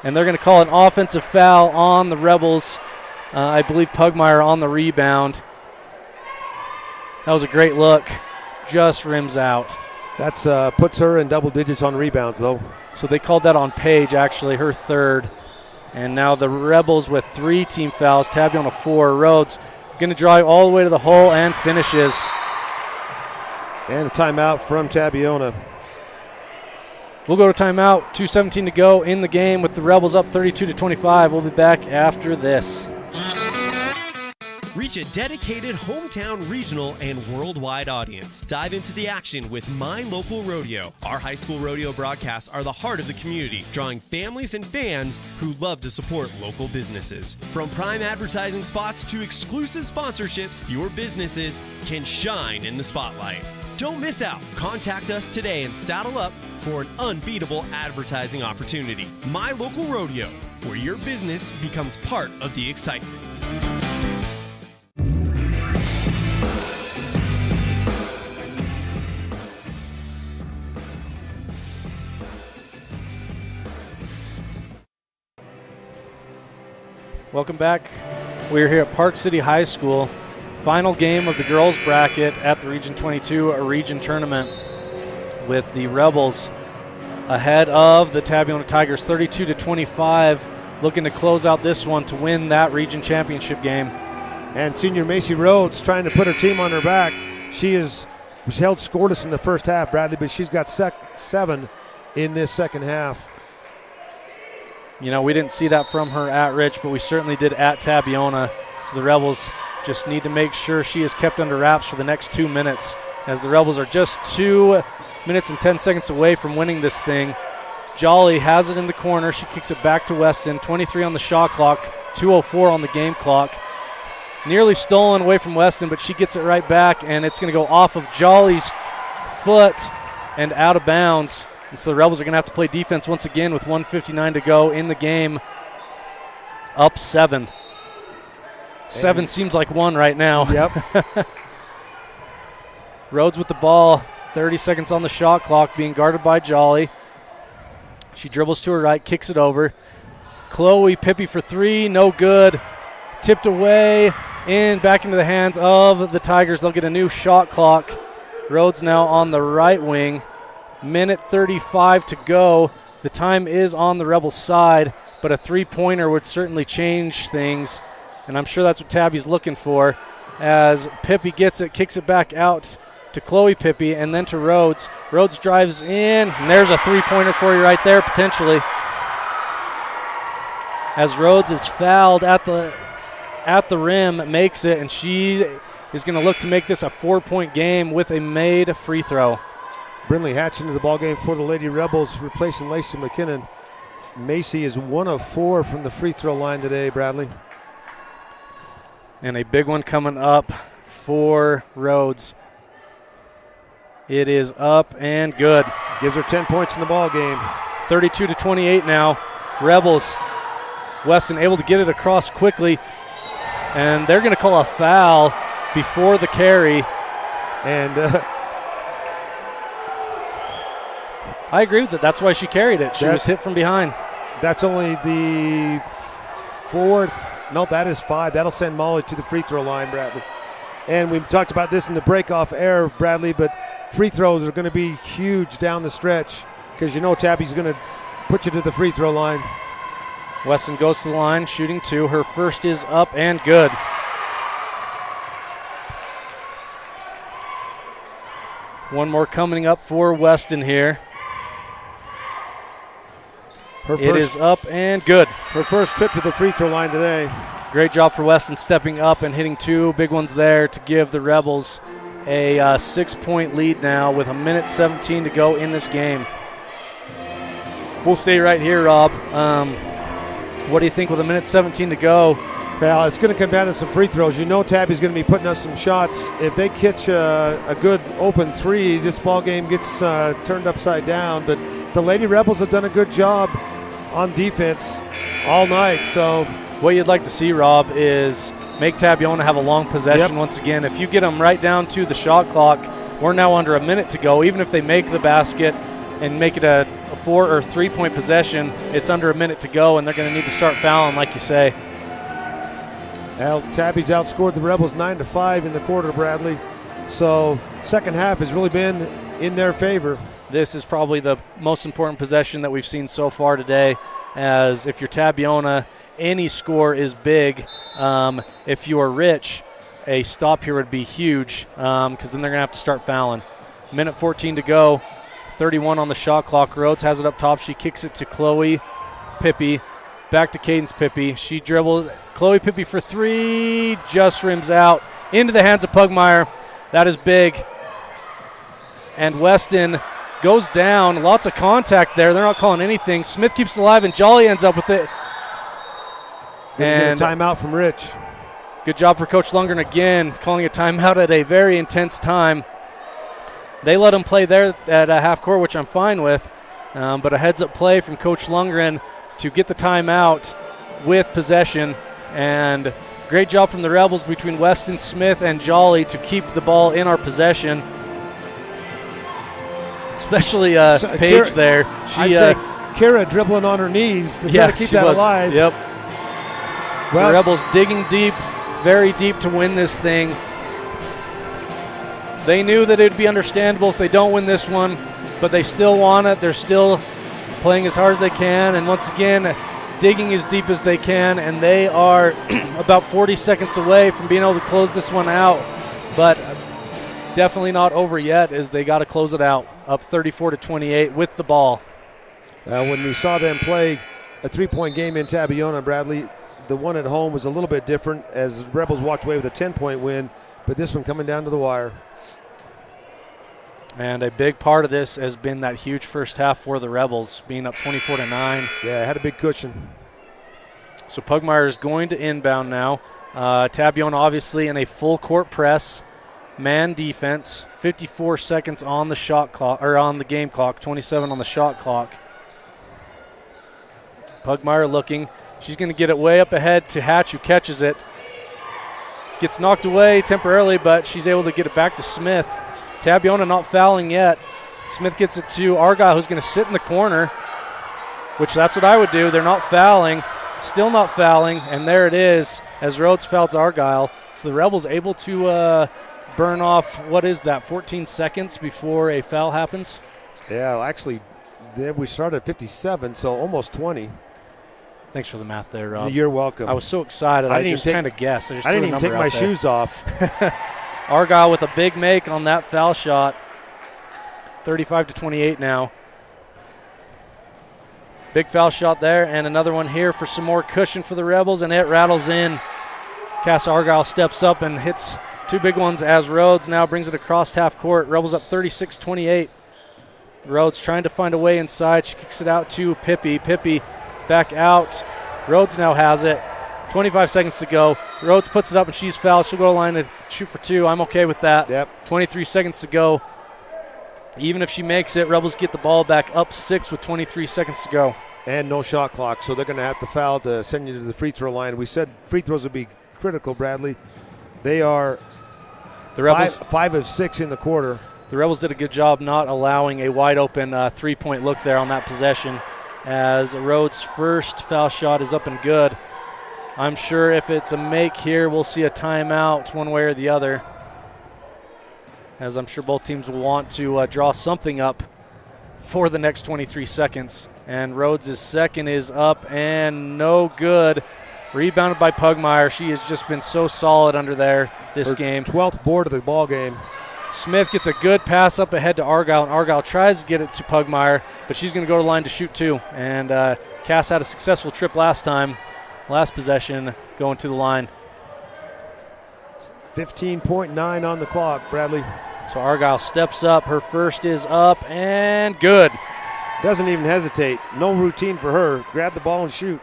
And they're going to call an offensive foul on the Rebels. I believe Pugmire on the rebound. That was a great look, just rims out. That's puts her in double digits on rebounds, though. So they called that on Paige, actually, her 3rd. And now the Rebels with 3 team fouls. Tabiona 4. Rhodes going to drive all the way to the hole and finishes. And a timeout from Tabiona. We'll go to timeout. 2:17 to go in the game with the Rebels up 32-25. We'll be back after this. Reach a dedicated hometown, regional, and worldwide audience. Dive into the action with My Local Rodeo. Our high school rodeo broadcasts are the heart of the community, drawing families and fans who love to support local businesses. From prime advertising spots to exclusive sponsorships, your businesses can shine in the spotlight. Don't miss out. Contact us today and saddle up for an unbeatable advertising opportunity. My Local Rodeo, where your business becomes part of the excitement. Welcome back. We're here at Park City High School. Final game of the girls bracket at the Region 22 region tournament with the Rebels ahead of the Tabiona Tigers 32-25, looking to close out this one to win that region championship game. And senior Macy Rhodes trying to put her team on her back. She was held scoreless in the first half, Bradley, but she's got 7 in this second half. You know, we didn't see that from her at Rich, but we certainly did at Tabiona. So the Rebels just need to make sure she is kept under wraps for the next 2 minutes, as the Rebels are just 2 minutes and 10 seconds away from winning this thing. Jolly has it in the corner. She kicks it back to Weston. 23 on the shot clock, 2:04 on the game clock. Nearly stolen away from Weston, but she gets it right back, and it's going to go off of Jolly's foot and out of bounds. And so the Rebels are going to have to play defense once again with 1:59 to go in the game. Up 7. 7 seems like 1 right now. Yep. Rhodes with the ball. 30 seconds on the shot clock, being guarded by Jolly. She dribbles to her right, kicks it over. Chloe Pippi for 3, no good. Tipped away, back into the hands of the Tigers. They'll get a new shot clock. Rhodes now on the right wing. Minute 35 to go. The time is on the Rebels' side, but a 3-pointer would certainly change things, and I'm sure that's what Tabby's looking for. As Pippi gets it, kicks it back out to Chloe Pippi, and then to Rhodes. Rhodes drives in, and there's a three-pointer for you right there, potentially. As Rhodes is fouled at the rim, makes it, and she is going to look to make this a 4-point game with a made free throw. Brindley Hatch into the ballgame for the Lady Rebels, replacing Lacey McKinnon. Macy is 1 of 4 from the free throw line today, Bradley. And a big one coming up for Rhodes. It is up and good. Gives her 10 points in the ball game. 32-28 now. Rebels. Weston able to get it across quickly, and they're going to call a foul before the carry. And I agree with it. That's why she carried it. She was hit from behind. That's only the 4th. No, that is 5. That'll send Molly to the free throw line, Bradley. And we talked about this in the break-off air, Bradley, but free throws are going to be huge down the stretch because you know Tabby's going to put you to the free throw line. Weston goes to the line, shooting 2. Her first is up and good. One more coming up for Weston here. It is up and good. Her first trip to the free throw line today. Great job for Weston stepping up and hitting 2 big ones there to give the Rebels a 6-point lead now with 1:17 to go in this game. We'll stay right here, Rob. What do you think with 1:17 to go? Well, it's going to come down to some free throws. You know Tabby's going to be putting us some shots. If they catch a good open 3, this ball game gets turned upside down. But the Lady Rebels have done a good job on defense all night. So what you'd like to see, Rob, is make Tabiona have a long possession once again. If you get them right down to the shot clock, we're now under a minute to go. Even if they make the basket and make it a 4 or 3-point possession, it's under a minute to go, and they're going to need to start fouling, like you say. Well, Tabby's outscored the Rebels 9-5 in the quarter, Bradley. So second half has really been in their favor. This is probably the most important possession that we've seen so far today, as if you're Tabiona, any score is big. If you are Rich, a stop here would be huge because then they're going to have to start fouling. 1:14 to go, 31 on the shot clock. Rhodes has it up top. She kicks it to Chloe Pippi. Back to Cadence Pippi. She dribbles. Chloe Pippi for 3, just rims out into the hands of Pugmire. That is big. And Weston goes down. Lots of contact there. They're not calling anything. Smith keeps it alive, and Jolly ends up with it. And get a timeout from Rich. Good job for Coach Lundgren again, calling a timeout at a very intense time. They let him play there at half court, which I'm fine with. But a heads-up play from Coach Lundgren to get the timeout with possession. And great job from the Rebels between Weston, Smith, and Jolly to keep the ball in our possession. Especially Paige there. I'd say Kara dribbling on her knees to try to keep that alive. Yep. Well, the Rebels digging deep, very deep to win this thing. They knew that it would be understandable if they don't win this one, but they still want it. They're still playing as hard as they can, and once again, digging as deep as they can, and they are about 40 seconds away from being able to close this one out, but definitely not over yet as they got to close it out, up 34-28 with the ball. When we saw them play a 3-point game in Tabiona, Bradley, the one at home was a little bit different as Rebels walked away with a 10-point win, but this one coming down to the wire. And a big part of this has been that huge first half for the Rebels, being up 24-9. Yeah, had a big cushion. So Pugmire is going to inbound now. Tabiona obviously in a full court press, man defense. 54 seconds on the shot clock, or on the game clock. 27 on the shot clock. Pugmire looking. She's going to get it way up ahead to Hatch, who catches it. Gets knocked away temporarily, but she's able to get it back to Smith. Tabiona not fouling yet. Smith gets it to Argyle, who's going to sit in the corner, which that's what I would do. They're not fouling, still not fouling, and there it is as Rhodes fouls Argyle. So the Rebels able to burn off, what is that, 14 seconds before a foul happens? Yeah, actually, we started at 57, so almost 20. Thanks for the math there, Rob. You're welcome. I was so excited. I just kind of guessed. I didn't even take my shoes off. Argyle with a big make on that foul shot. 35-28 now. Big foul shot there, and another one here for some more cushion for the Rebels, and it rattles in. Cass Argyle steps up and hits two big ones as Rhodes now brings it across half court. Rebels up 36-28. Rhodes trying to find a way inside. She kicks it out to Pippi. Pippi back out. Rhodes now has it. 25 seconds to go. Rhodes puts it up and she's fouled. She'll go to the line to shoot for two. I'm okay with that. Yep. 23 seconds to go. Even if she makes it, Rebels get the ball back up 6 with 23 seconds to go. And no shot clock, so they're going to have to foul to send you to the free throw line. We said free throws would be critical, Bradley. They are the Rebels 5 of 6 in the quarter. The Rebels did a good job not allowing a wide open three-point look there on that possession, as Rhodes' first foul shot is up and good. I'm sure if it's a make here, we'll see a timeout one way or the other, as I'm sure both teams will want to draw something up for the next 23 seconds. And Rhodes' second is up and no good. Rebounded by Pugmire. She has just been so solid under there this game. 12th board of the ball game. Smith gets a good pass up ahead to Argyle, and Argyle tries to get it to Pugmire, but she's going to go to the line to shoot two. And Cass had a successful trip last possession, going to the line. 15.9 on the clock, Bradley. So Argyle steps up. Her first is up and good. Doesn't even hesitate. No routine for her. Grab the ball and shoot.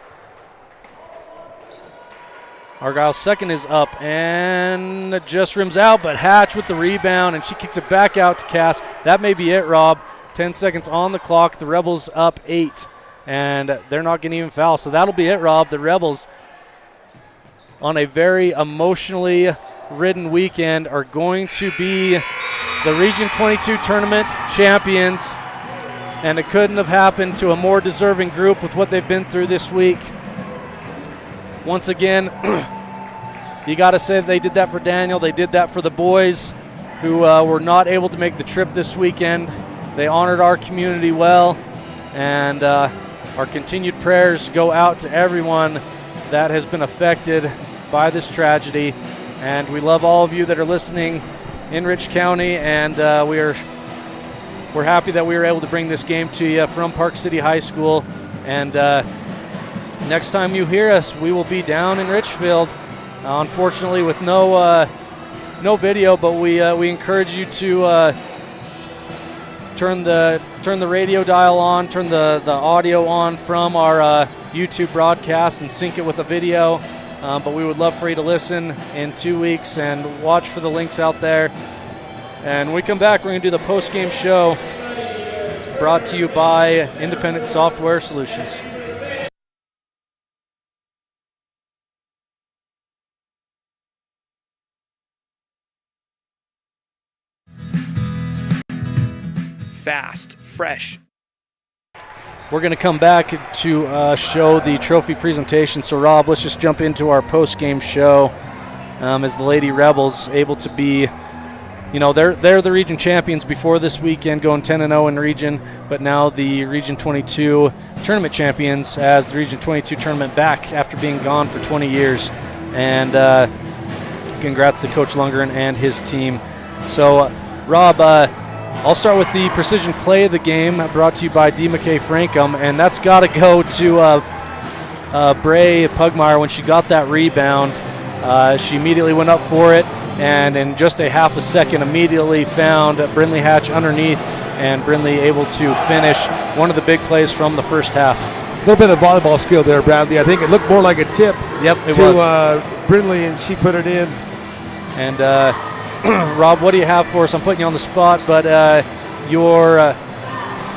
Argyle's second is up and just rims out, but Hatch with the rebound, and she kicks it back out to Cass. That may be it, Rob. 10 seconds on the clock. The Rebels up 8, and they're not getting even foul. So that'll be it, Rob. The Rebels, on a very emotionally ridden weekend, are going to be the Region 22 tournament champions, and it couldn't have happened to a more deserving group with what they've been through this week. Once again, you got to say they did that for Daniel. They did that for the boys who were not able to make the trip this weekend. They honored our community well, and our continued prayers go out to everyone that has been affected by this tragedy. And we love all of you that are listening in Rich County, and we're happy that we were able to bring this game to you from Park City High School. And next time you hear us, we will be down in Richfield, unfortunately with no video, but we encourage you to turn the radio dial on, turn the audio on from our YouTube broadcast and sync it with a video. But we would love for you to listen in 2 weeks and watch for the links out there. And when we come back, we're going to do the post-game show brought to you by Independent Software Solutions. Fast, fresh. We're going to come back to show the trophy presentation. So, Rob, let's just jump into our post-game show as the Lady Rebels able to be, they're the region champions before this weekend, going 10-0 in region, but now the Region 22 tournament champions as the Region 22 tournament back after being gone for 20 years. And congrats to Coach Lundgren and his team. So, Rob, I'll start with the precision play of the game brought to you by D. McKay Frankham, and that's got to go to Bray Pugmire. When she got that rebound, she immediately went up for it, and in just a half a second immediately found Brindley Hatch underneath, and Brindley able to finish one of the big plays from the first half. A little bit of volleyball skill there, Bradley. I think it looked more like a tip to Brindley, and she put it in. And Rob, what do you have for us? I'm putting you on the spot, but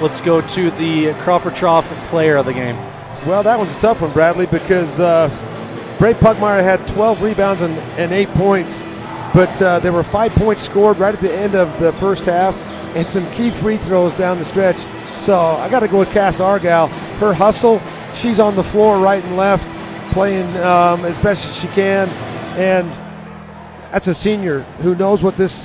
let's go to the Crawford Trough player of the game. Well, that one's a tough one, Bradley, because Bray Pugmire had 12 rebounds and 8 points, but there were 5 points scored right at the end of the first half and some key free throws down the stretch. So I got to go with Cass Argyle. Her hustle, she's on the floor right and left, playing as best as she can, and that's a senior who knows what the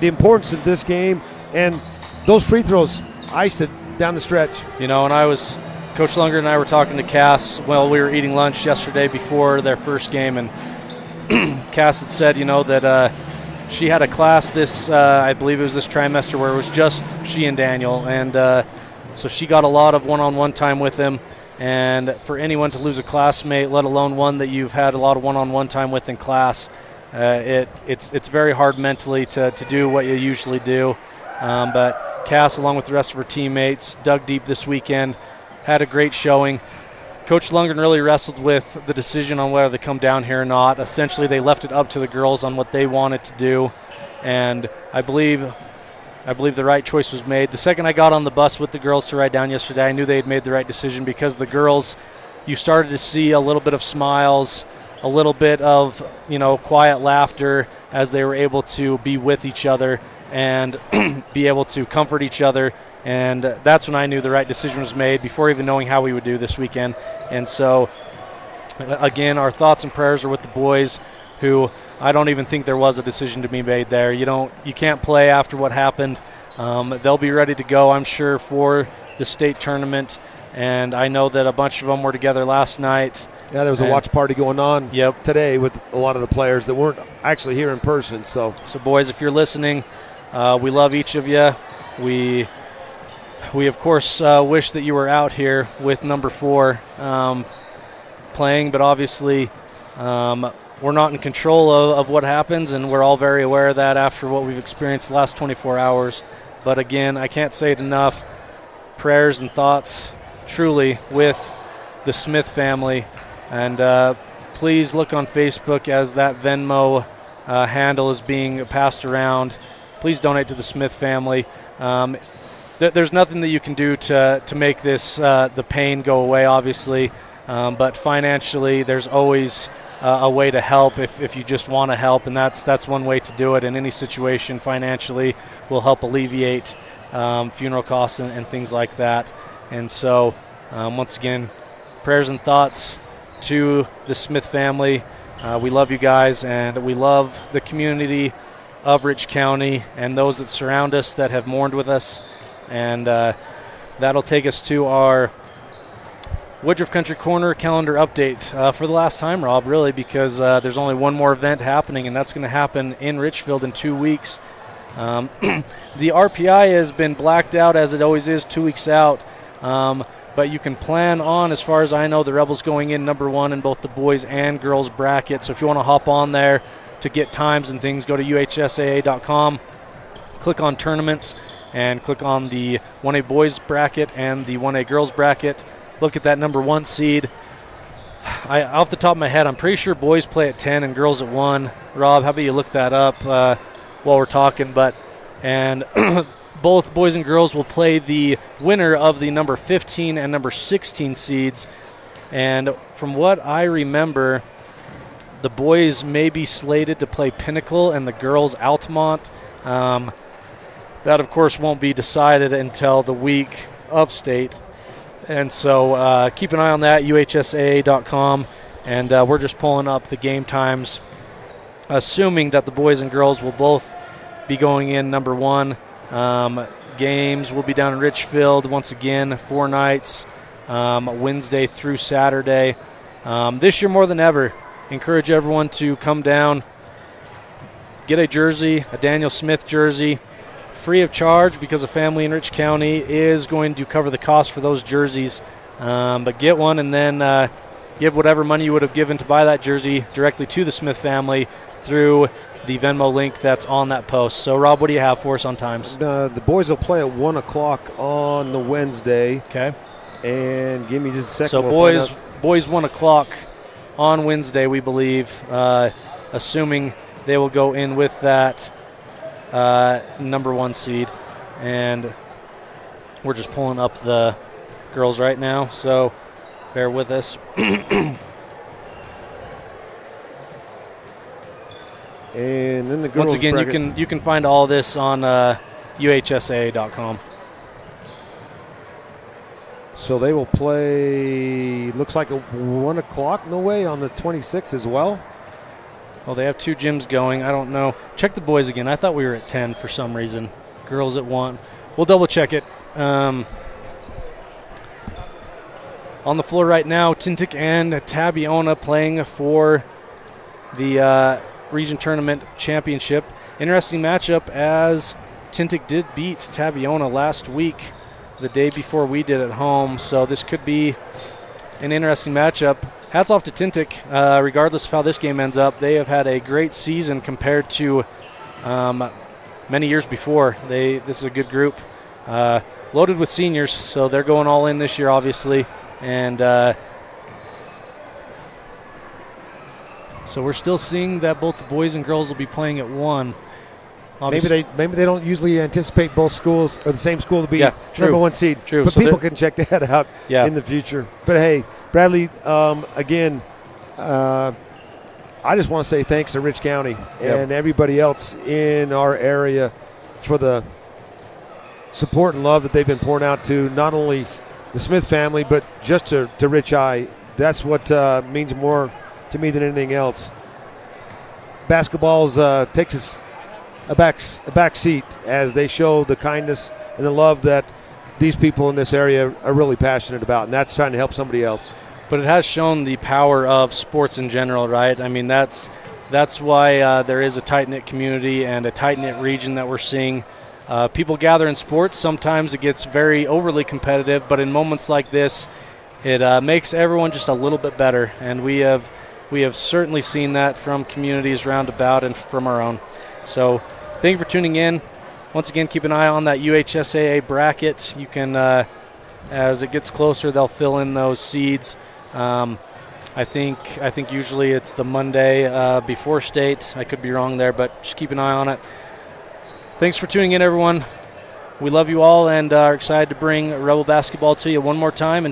importance of this game, and those free throws iced it down the stretch. And Coach Lundgren and I were talking to Cass while we were eating lunch yesterday before their first game, and Cass had said, that she had a class this, I believe it was this trimester, where it was just she and Daniel, and so she got a lot of one-on-one time with him. And for anyone to lose a classmate, let alone one that you've had a lot of one-on-one time with in class, it's very hard mentally to do what you usually do. But Cass, along with the rest of her teammates, dug deep this weekend, had a great showing. Coach Lundgren really wrestled with the decision on whether to come down here or not. Essentially, they left it up to the girls on what they wanted to do, and I believe the right choice was made. The second I got on the bus with the girls to ride down yesterday, I knew they had made the right decision, because the girls, you started to see a little bit of smiles, a little bit of, quiet laughter as they were able to be with each other and be able to comfort each other. And that's when I knew the right decision was made, before even knowing how we would do this weekend. And so, again, our thoughts and prayers are with the boys, who I don't even think there was a decision to be made there. You can't play after what happened. They'll be ready to go, I'm sure, for the state tournament. And I know that a bunch of them were together last night. Yeah, there was a watch party going on today with a lot of the players that weren't actually here in person. So boys, if you're listening, we love each of you. We of course wish that you were out here with number 4 playing, but obviously we're not in control of what happens, and we're all very aware of that after what we've experienced the last 24 hours. But again, I can't say it enough. Prayers and thoughts truly with the Smith family. And please look on Facebook as that Venmo handle is being passed around. Please donate to the Smith family. There's nothing that you can do to make this the pain go away, obviously, but financially there's always a way to help if you just want to help, and that's one way to do it. In any situation, financially will help alleviate funeral costs and things like that. And so once again, prayers and thoughts to the Smith family. We love you guys, and we love the community of Rich County and those that surround us that have mourned with us. And that'll take us to our Woodruff Country Corner calendar update for the last time, Rob, really, because there's only one more event happening, and that's going to happen in Richfield in 2 weeks. The RPI has been blacked out, as it always is, 2 weeks out, but you can plan on, as far as I know, the Rebels going in number 1 in both the boys and girls bracket. So if you want to hop on there to get times and things, go to uhsaa.com, click on tournaments, and click on the 1A boys bracket and the 1A girls bracket. Look at that number 1 seed. Off the top of my head, I'm pretty sure boys play at 10 and girls at 1. Rob, how about you look that up while we're talking? And both boys and girls will play the winner of the number 15 and number 16 seeds. And from what I remember, the boys may be slated to play Pinnacle and the girls Altamont. That, of course, won't be decided until the week of state. And so keep an eye on that, uhsaa.com. And we're just pulling up the game times, assuming that the boys and girls will both be going in number 1. Games will be down in Richfield once again, 4 nights, Wednesday through Saturday. This year more than ever, encourage everyone to come down, get a jersey, a Daniel Smith jersey, free of charge, because a family in Rich County is going to cover the cost for those jerseys. But get one, and then give whatever money you would have given to buy that jersey directly to the Smith family through the Venmo link that's on that post. So, Rob, what do you have for us on times? The boys will play at 1 o'clock on the Wednesday. Okay. And give me just a second. So, boys 1 o'clock on Wednesday, we believe, assuming they will go in with that number 1 seed. And we're just pulling up the girls right now, so bear with us. And then the girls once again, bracket. you can find all this on uhsaa.com. So they will play, looks like at 1 o'clock, no way, on the 26th as well. Well, they have 2 gyms going. I don't know. Check the boys again. I thought we were at 10 for some reason. Girls at 1. We'll double check it. On the floor right now, Tintic and Tabiona playing for the Region Tournament Championship. interesting matchup as Tintic did beat Tabiona last week, the day before we did at home. So this could be an interesting matchup. Hats off to Tintic. Regardless of how this game ends up, they have had a great season compared to many years before. This is a good group, loaded with seniors, so they're going all in this year, obviously. And so we're still seeing that both the boys and girls will be playing at 1. Maybe they don't usually anticipate both schools or the same school to be number 1 seed. True. But so people can check that out in the future. But hey, Bradley, again, I just want to say thanks to Rich County and everybody else in our area for the support and love that they've been pouring out to not only the Smith family, but just to Rich I. That's what means more to me than anything else. Basketball takes us a back seat as they show the kindness and the love that these people in this area are really passionate about, and that's trying to help somebody else. But it has shown the power of sports in general, right? I mean, that's why there is a tight-knit community and a tight-knit region that we're seeing. People gather in sports. Sometimes it gets very overly competitive, but in moments like this, it makes everyone just a little bit better, and we have certainly seen that from communities roundabout and from our own. So thank you for tuning in. Once again, keep an eye on that UHSAA bracket. You can, as it gets closer, they'll fill in those seeds. I think usually it's the Monday before state. I could be wrong there, but just keep an eye on it. Thanks for tuning in, everyone. We love you all and are excited to bring Rebel basketball to you one more time.